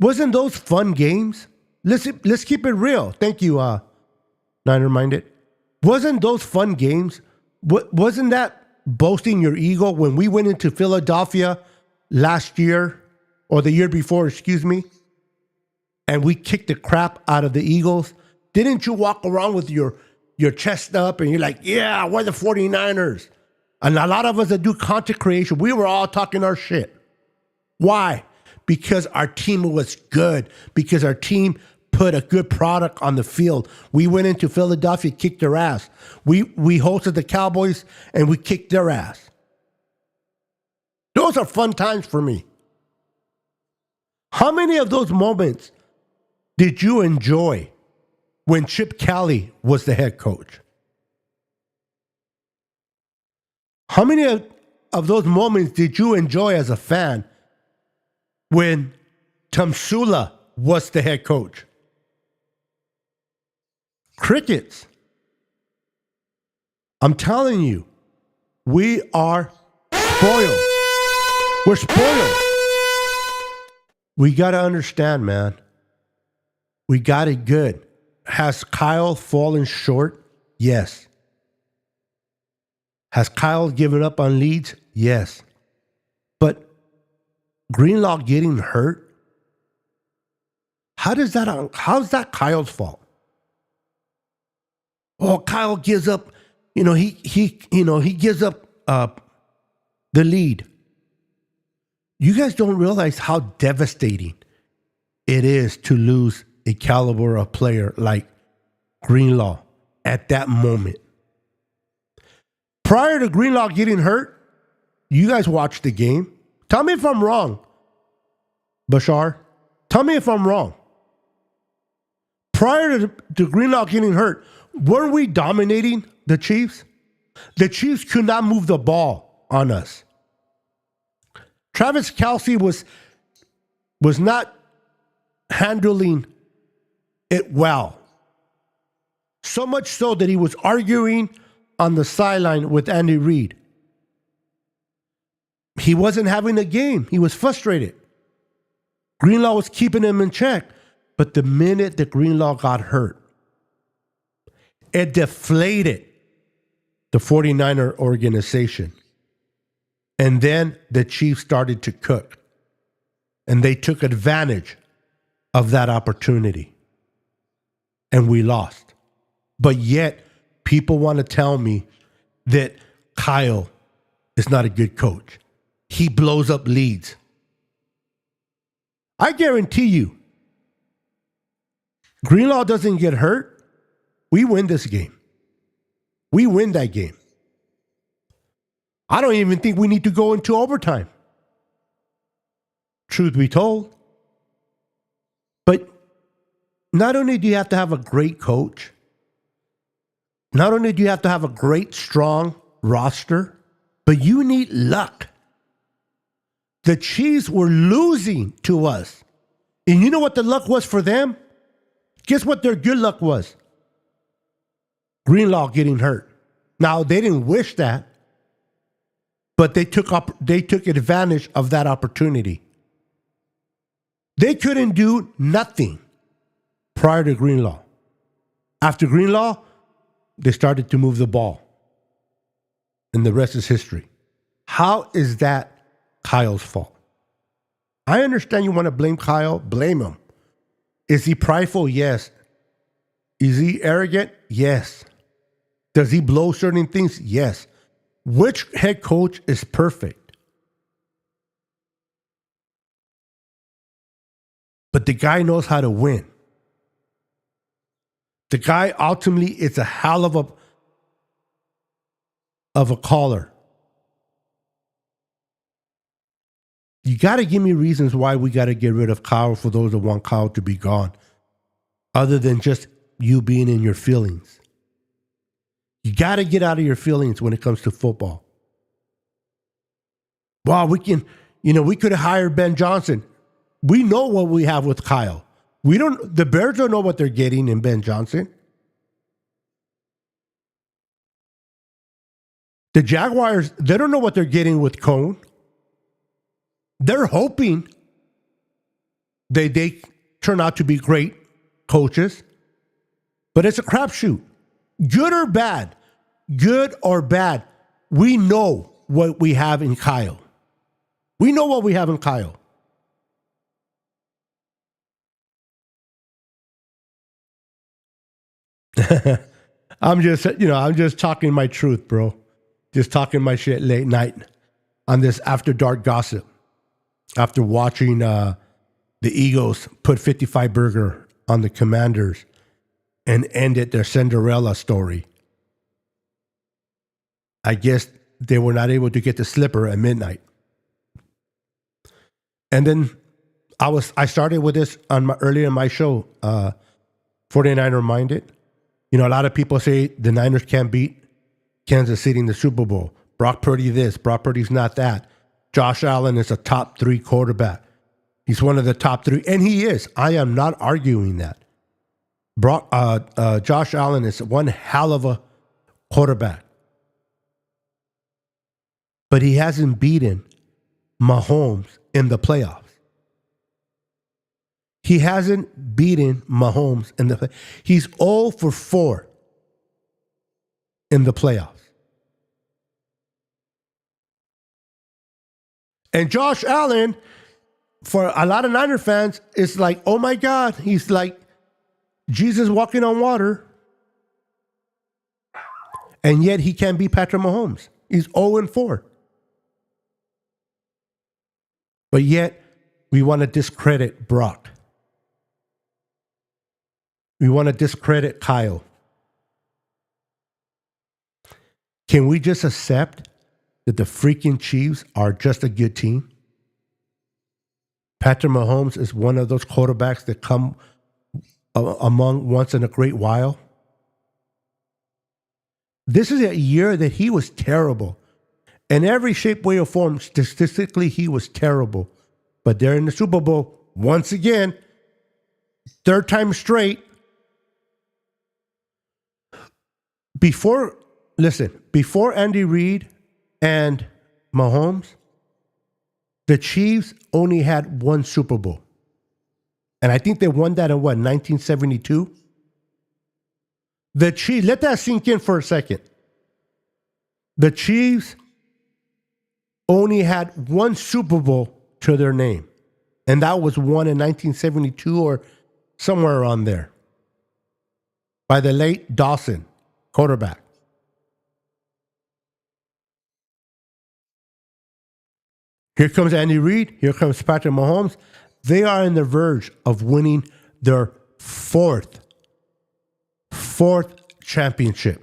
Wasn't those fun games? Let's keep it real. Thank you, Niner Minded. Wasn't those fun games? Wasn't that boasting your ego when we went into Philadelphia last year or the year before, excuse me, and we kicked the crap out of the Eagles? Didn't you walk around with your chest up and you're like, yeah, we're the 49ers? And a lot of us that do content creation, we were all talking our shit. Why? Because our team was good. Because our team put a good product on the field. We went into Philadelphia, kicked their ass. We hosted the Cowboys and we kicked their ass. Those are fun times for me. How many of those moments did you enjoy when Chip Kelly was the head coach? How many of those moments did you enjoy as a fan when Tomsula was the head coach? Crickets. I'm telling you, we are spoiled. We're spoiled. We got to understand, man. We got it good. Has Kyle fallen short? Yes. Has Kyle given up on leads? Yes. But Greenlaw getting hurt? How's that Kyle's fault? Oh, Kyle gives up, he gives up the lead. You guys don't realize how devastating it is to lose a caliber of player like Greenlaw at that moment. Prior to Greenlaw getting hurt, you guys watched the game. Tell me if I'm wrong, Bashar. Tell me if I'm wrong. Prior to Greenlaw getting hurt, weren't we dominating the Chiefs? The Chiefs could not move the ball on us. Travis Kelce was not handling it well. So much so that he was arguing on the sideline with Andy Reid. He wasn't having a game. He was frustrated. Greenlaw was keeping him in check. But the minute that Greenlaw got hurt, it deflated the 49er organization. And then the Chiefs started to cook. And they took advantage of that opportunity. And we lost. But yet, people want to tell me that Kyle is not a good coach. he blows up leads. I guarantee you, Greenlaw doesn't get hurt, we win this game. We win that game. I don't even think we need to go into overtime. Truth be told. But not only do you have to have a great coach, not only do you have to have a great, strong roster, but you need luck. The Chiefs were losing to us. And you know what the luck was for them? Guess what their good luck was? Greenlaw getting hurt. Now, they didn't wish that, but they took advantage of that opportunity. They couldn't do nothing prior to Greenlaw. After Greenlaw, they started to move the ball. And the rest is history. How is that Kyle's fault? I understand you want to blame Kyle. Blame him. Is he prideful? Yes. Is he arrogant? Yes. Does he blow certain things? Yes. Which head coach is perfect? But the guy knows how to win. The guy ultimately is a hell of a caller. You got to give me reasons why we got to get rid of Kyle for those that want Kyle to be gone, other than just you being in your feelings. You got to get out of your feelings when it comes to football. Wow, we could have hired Ben Johnson. We know what we have with Kyle. The Bears don't know what they're getting in Ben Johnson. The Jaguars, they don't know what they're getting with Cone. They're hoping they turn out to be great coaches, but it's a crapshoot. Good or bad, we know what we have in Kyle. We know what we have in Kyle. I'm just talking my truth, bro. Just talking my shit late night on this after dark gossip. After watching the Eagles put 55 burger on the Commanders and ended their Cinderella story. I guess they were not able to get the slipper at midnight. And then I started with this earlier in my show, 49er Minded. You know, a lot of people say the Niners can't beat Kansas City in the Super Bowl. Brock Purdy this, Brock Purdy's not that. Josh Allen is a top 3 quarterback. He's one of the top 3, and he is. I am not arguing that. Josh Allen is one hell of a quarterback. But he hasn't beaten Mahomes in the playoffs. He hasn't beaten Mahomes in the playoffs. He's 0 for 4 in the playoffs. And Josh Allen, for a lot of Niner fans, is like, oh my God, he's like Jesus walking on water. And yet he can't beat Patrick Mahomes. He's 0 4. But yet we want to discredit Brock. We want to discredit Kyle. Can we just accept that the freaking Chiefs are just a good team? Patrick Mahomes is one of those quarterbacks that come among once in a great while. This is a year that he was terrible. In every shape, way, or form, statistically, he was terrible. But they're in the Super Bowl once again, 3rd time straight. Before Andy Reid and Mahomes, the Chiefs only had 1 Super Bowl. And I think they won that in 1972? The Chiefs, let that sink in for a second. The Chiefs only had 1 Super Bowl to their name. And that was won in 1972 or somewhere around there by the late Dawson, quarterback. Here comes Andy Reid. Here comes Patrick Mahomes. They are on the verge of winning their fourth championship.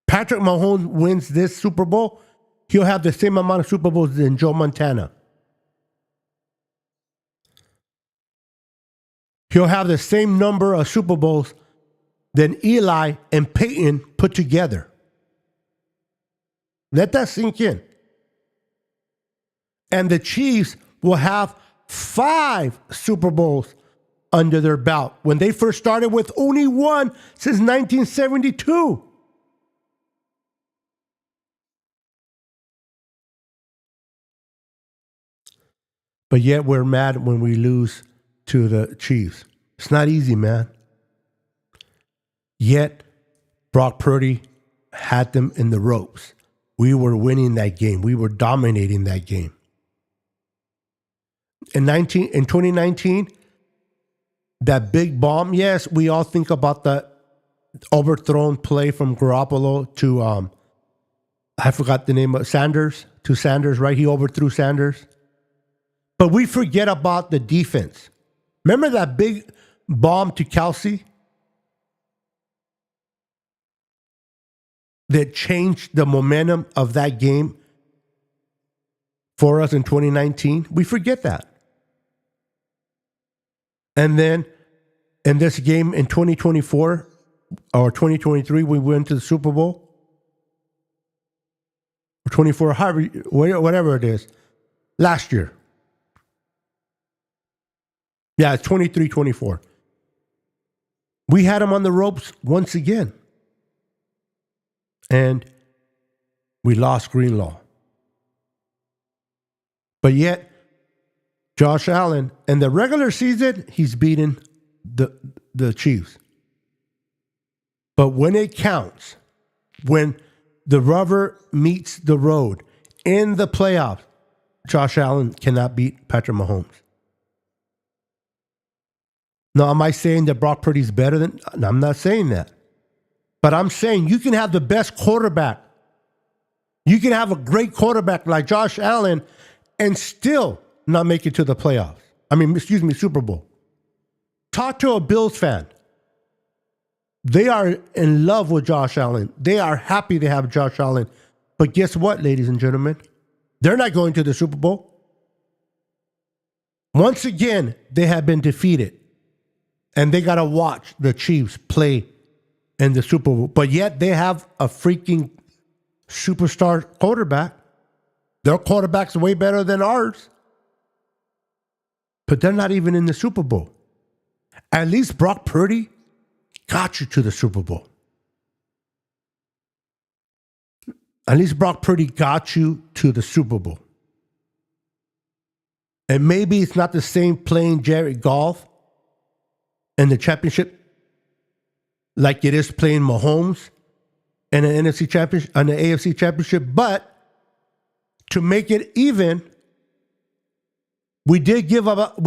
Patrick Mahomes wins this Super Bowl, he'll have the same amount of Super Bowls than Joe Montana. He'll have the same number of Super Bowls than Eli and Peyton put together. Let that sink in. And the Chiefs will have 5 Super Bowls under their belt when they first started with only one since 1972. But yet we're mad when we lose to the Chiefs. It's not easy, man. Yet Brock Purdy had them in the ropes. We were winning that game. We were dominating that game. In 2019, that big bomb, yes, we all think about the overthrown play from Garoppolo to, I forgot the name of Sanders, to Sanders, right? He overthrew Sanders. But we forget about the defense. Remember that big bomb to Kelsey that changed the momentum of that game for us in 2019? We forget that. And then in this game in 2024 or 2023, we went to the Super Bowl. Or 24, whatever it is, last year. Yeah, it's 23-24. We had him on the ropes once again. And we lost Greenlaw. But yet, Josh Allen, in the regular season, he's beaten the Chiefs. But when it counts, when the rubber meets the road in the playoffs, Josh Allen cannot beat Patrick Mahomes. Now, am I saying that Brock Purdy's better than? No, I'm not saying that. But I'm saying you can have the best quarterback. You can have a great quarterback like Josh Allen and still not make it to the playoffs. Super Bowl. Talk to a Bills fan. They are in love with Josh Allen. They are happy to have Josh Allen. But guess what, ladies and gentlemen? They're not going to the Super Bowl. Once again, they have been defeated. And they got to watch the Chiefs play in the Super Bowl. But yet they have a freaking superstar quarterback. Their quarterback's way better than ours. But they're not even in the Super Bowl. At least Brock Purdy got you to the Super Bowl. At least Brock Purdy got you to the Super Bowl. And maybe it's not the same playing Jared Goff in the championship like it is playing Mahomes in an NFC championship, on the AFC championship. But to make it even, we did give up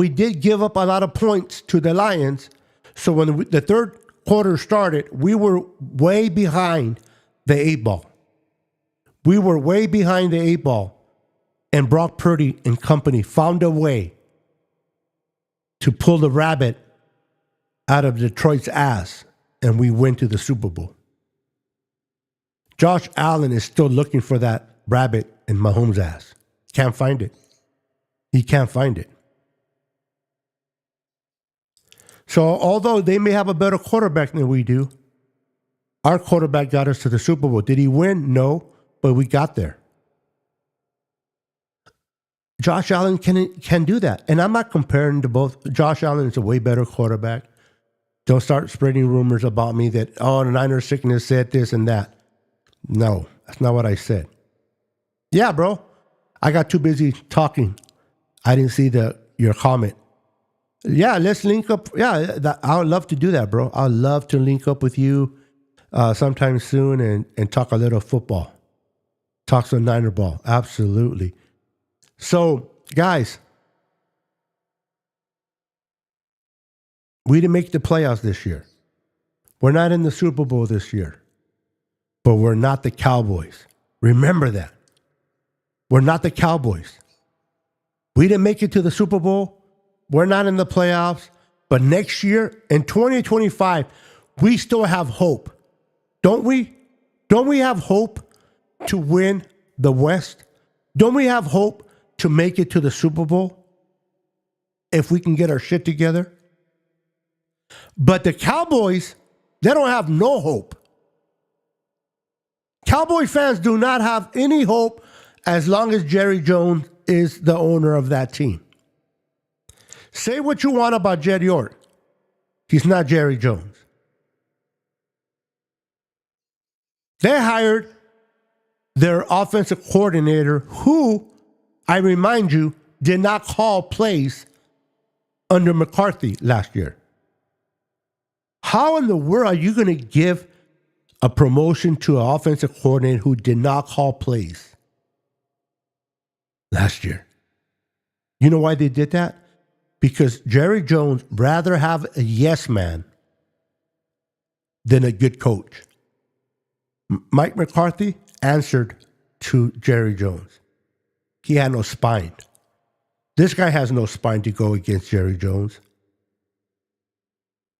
a lot of points to the Lions. So when the third quarter started, we were way behind the 8-ball. We were way behind the 8-ball. And Brock Purdy and company found a way to pull the rabbit out of Detroit's ass, and we went to the Super Bowl. Josh Allen is still looking for that rabbit in Mahomes' ass. Can't find it. He can't find it. So although they may have a better quarterback than we do, our quarterback got us to the Super Bowl. Did he win? No, but we got there. Josh Allen can do that. And I'm not comparing to both. Josh Allen is a way better quarterback. Don't start spreading rumors about me that, the Niners sickness said this and that. No, that's not what I said. Yeah, bro. I got too busy talking. I didn't see your comment. Yeah, let's link up. Yeah, I would love to do that, bro. I'd love to link up with you sometime soon and talk a little football. Talk some Niner ball. Absolutely. So, guys, we didn't make the playoffs this year. We're not in the Super Bowl this year. But we're not the Cowboys. Remember that. We're not the Cowboys. We didn't make it to the Super Bowl. We're not in the playoffs. But next year, in 2025, we still have hope. Don't we? Don't we have hope to win the West? Don't we have hope to make it to the Super Bowl if we can get our shit together? But the Cowboys, they don't have no hope. Cowboy fans do not have any hope as long as Jerry Jones is the owner of that team. Say what you want about Jed York. He's not Jerry Jones. They hired their offensive coordinator who, I remind you, did not call plays under McCarthy last year. How in the world are you going to give a promotion to an offensive coordinator who did not call plays last year? You know why they did that? Because Jerry Jones rather have a yes man than a good coach. Mike McCarthy answered to Jerry Jones. He had no spine. This guy has no spine to go against Jerry Jones.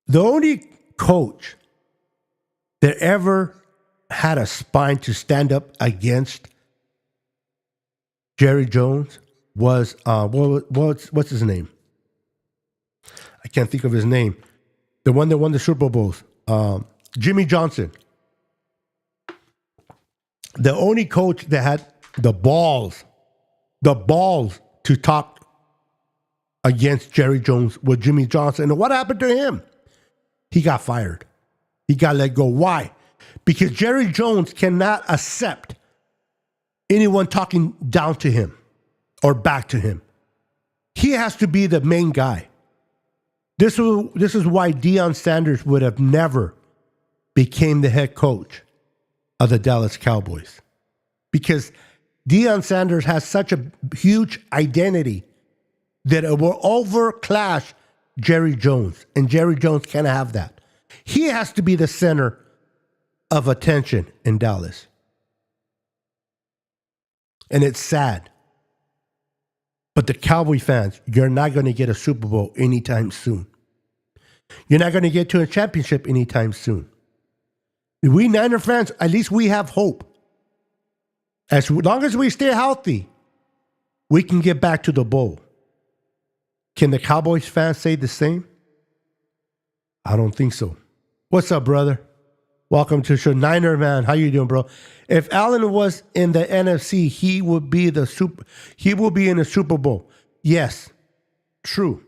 The only coach that ever had a spine to stand up against Jerry Jones was, what's his name? I can't think of his name. The one that won the Super Bowls. Jimmy Johnson. The only coach that had the balls to talk against Jerry Jones was Jimmy Johnson. And what happened to him? He got fired. He got let go. Why? Because Jerry Jones cannot accept anyone talking down to him or back to him. He has to be the main guy. This is why Deion Sanders would have never became the head coach of the Dallas Cowboys. Because Deion Sanders has such a huge identity that it will overclash Jerry Jones. And Jerry Jones can't have that. He has to be the center of attention in Dallas. And it's sad. But the Cowboy fans, you're not going to get a Super Bowl anytime soon. You're not going to get to a championship anytime soon. We Niner fans, at least we have hope. As long as we stay healthy, we can get back to the bowl. Can the Cowboys fans say the same? I don't think so. What's up, brother? Welcome to the show. Niner man, how you doing, bro? If Allen was in the NFC, he would be in the Super Bowl. Yes. True.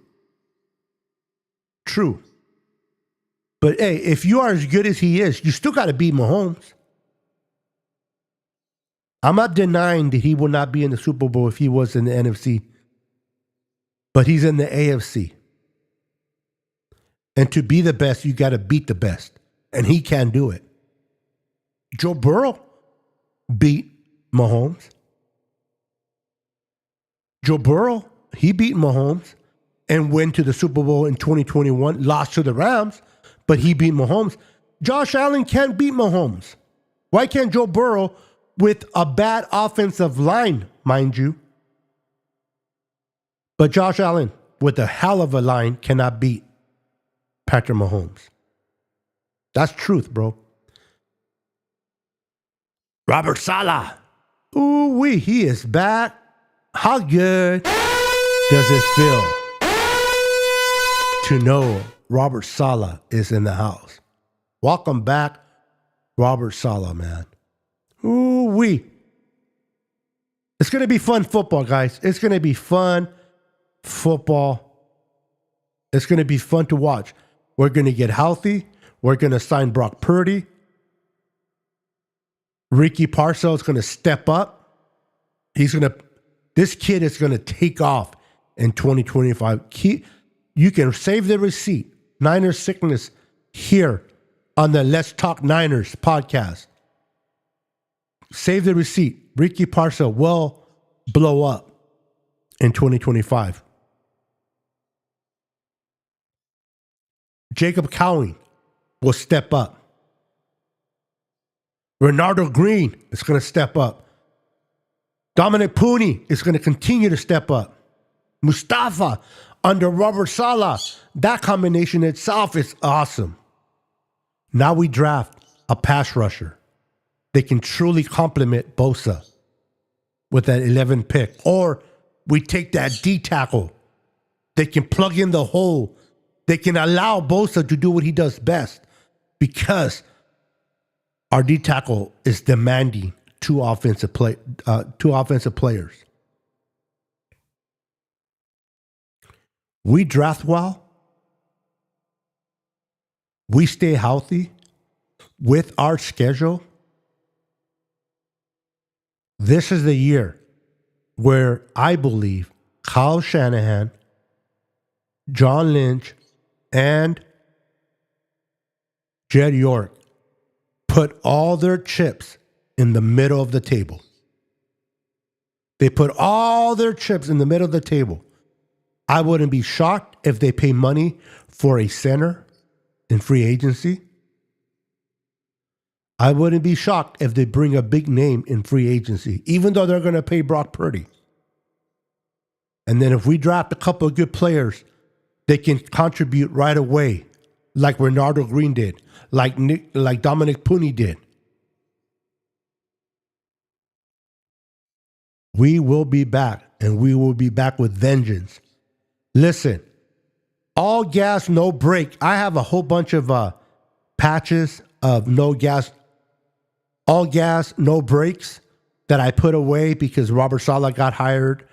But hey, if you are as good as he is, you still got to beat Mahomes. I'm not denying that he will not be in the Super Bowl if he was in the NFC. But he's in the AFC. And to be the best, you got to beat the best. And he can do it. Joe Burrow beat Mahomes. Joe Burrow, he beat Mahomes and went to the Super Bowl in 2021, lost to the Rams, but he beat Mahomes. Josh Allen can't beat Mahomes. Why can't Joe Burrow, with a bad offensive line, mind you, but Josh Allen, with a hell of a line, cannot beat Patrick Mahomes? That's truth, bro. Robert Saleh. Ooh-wee, he is back. How good does it feel to know Robert Saleh is in the house? Welcome back, Robert Saleh, man. Ooh-wee. It's going to be fun football, guys. It's going to be fun football. It's going to be fun to watch. We're going to get healthy. We're going to sign Brock Purdy. Ricky Parcells is going to step up. This kid is going to take off in 2025. You can save the receipt. Niners Sickness here on the Let's Talk Niners podcast. Save the receipt. Ricky Parcells will blow up in 2025. Jacob Cowing will step up. Renardo Green is going to step up. Dominic Pooney is going to continue to step up. Mustafa under Robert Saleh. That combination itself is awesome. Now we draft a pass rusher. They can truly complement Bosa with that 11 pick. Or we take that D tackle. They can plug in the hole. They can allow Bosa to do what he does best because our D tackle is demanding two offensive players. We draft well. We stay healthy with our schedule. This is the year where I believe Kyle Shanahan, John Lynch, and Jed York put all their chips in the middle of the table. They put all their chips in the middle of the table. I wouldn't be shocked if they pay money for a center in free agency. I wouldn't be shocked if they bring a big name in free agency, even though they're going to pay Brock Purdy. And then if we draft a couple of good players, they can contribute right away, like Renardo Green did, like Dominic Pooney did. We will be back, and we will be back with vengeance. Listen, all gas, no brake. I have a whole bunch of patches of no gas, all gas, no brakes that I put away because Robert Saleh got hired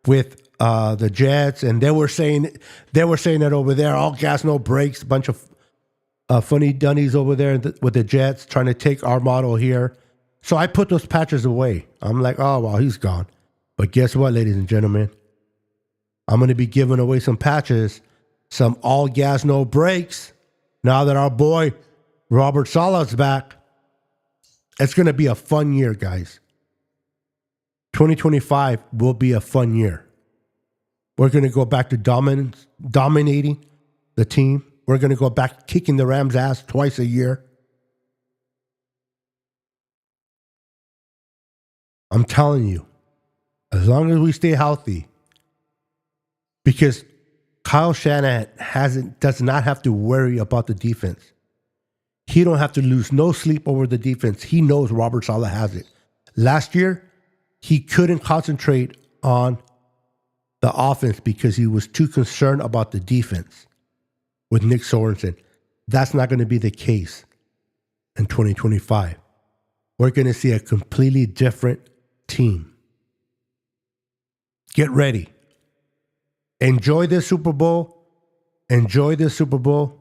with the Jets, and they were saying it over there, all gas, no brakes. A bunch of funny dunnies over there with the Jets trying to take our model here. So I put those patches away. I'm like, oh well, he's gone. But guess what, ladies and gentlemen? I'm going to be giving away some patches, some all gas, no brakes. Now that our boy Robert Saleh's back, it's going to be a fun year, guys. 2025 will be a fun year. We're going to go back to dominating the team. We're going to go back kicking the Rams' ass twice a year. I'm telling you, as long as we stay healthy, because Kyle Shanahan does not have to worry about the defense. He don't have to lose no sleep over the defense. He knows Robert Saleh has it. Last year, he couldn't concentrate on the offense because he was too concerned about the defense with Nick Sorensen. That's not going to be the case in 2025. We're going to see a completely different team. Get ready. Enjoy this Super Bowl. Enjoy this Super Bowl.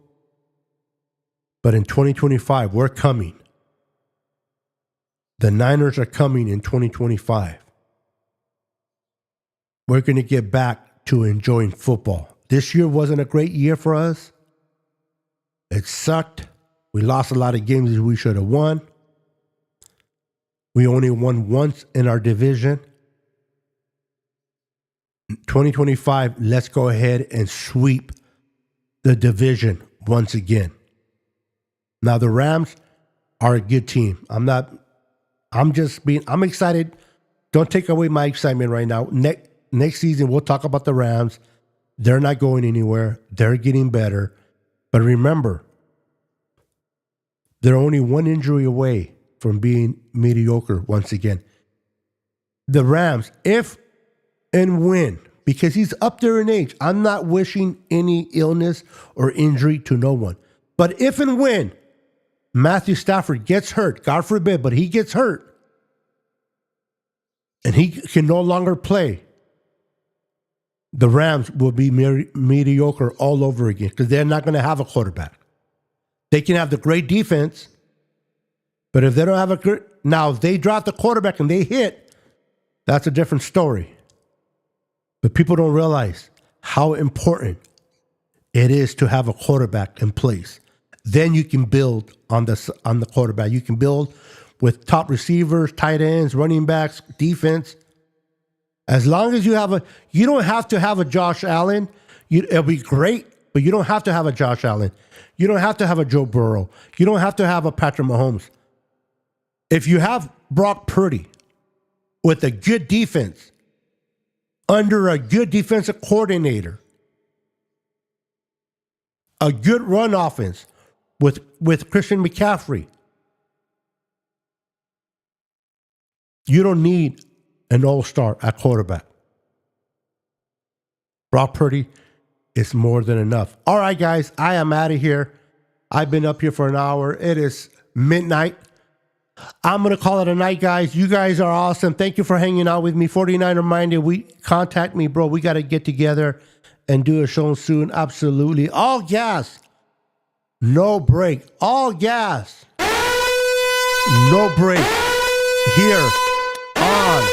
But in 2025, we're coming. The Niners are coming in 2025. We're going to get back to enjoying football. This year wasn't a great year for us. It sucked. We lost a lot of games that we should have won. We only won once in our division. 2025, let's go ahead and sweep the division once again. Now, the Rams are a good team. I'm excited. Don't take away my excitement right now. Next season, we'll talk about the Rams. They're not going anywhere. They're getting better. But remember, they're only one injury away from being mediocre once again. The Rams, if and when, because he's up there in age, I'm not wishing any illness or injury to no one. But if and when Matthew Stafford gets hurt, God forbid, but he gets hurt, and he can no longer play, the Rams will be mediocre all over again because they're not going to have a quarterback. They can have the great defense, but if they don't have a great... Now, if they draft the quarterback and they hit, that's a different story. But people don't realize how important it is to have a quarterback in place. Then you can build on the quarterback. You can build with top receivers, tight ends, running backs, defense. As long as you don't have to have a Josh Allen. It'll be great, but you don't have to have a Josh Allen. You don't have to have a Joe Burrow. You don't have to have a Patrick Mahomes. If you have Brock Purdy, with a good defense, under a good defensive coordinator, a good run offense with Christian McCaffrey. You don't need an all-star at quarterback. Brock Purdy is more than enough. All right, guys, I am out of here. I've been up here for an hour. It is midnight. I'm going to call it a night, guys. You guys are awesome. Thank you for hanging out with me. 49er Minded, contact me, bro. We got to get together and do a show soon. Absolutely. All gas. No break. All gas. No break. Here on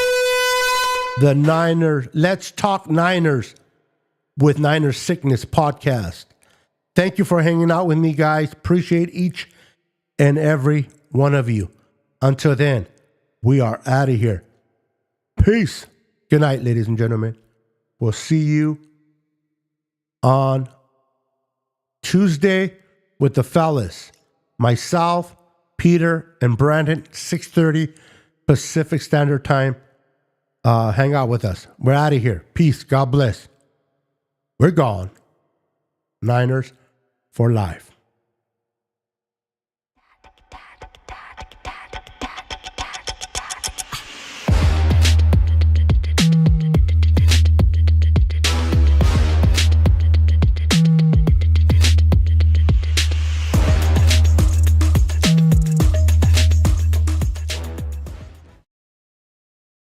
the Niners. Let's Talk Niners with Niners Sickness podcast. Thank you for hanging out with me, guys. Appreciate each and every one of you. Until then, we are out of here. Peace. Good night, ladies and gentlemen. We'll see you on Tuesday with the fellas. Myself, Peter, and Brandon, 6:30 Pacific Standard Time. Hang out with us. We're out of here. Peace. God bless. We're gone. Niners for life.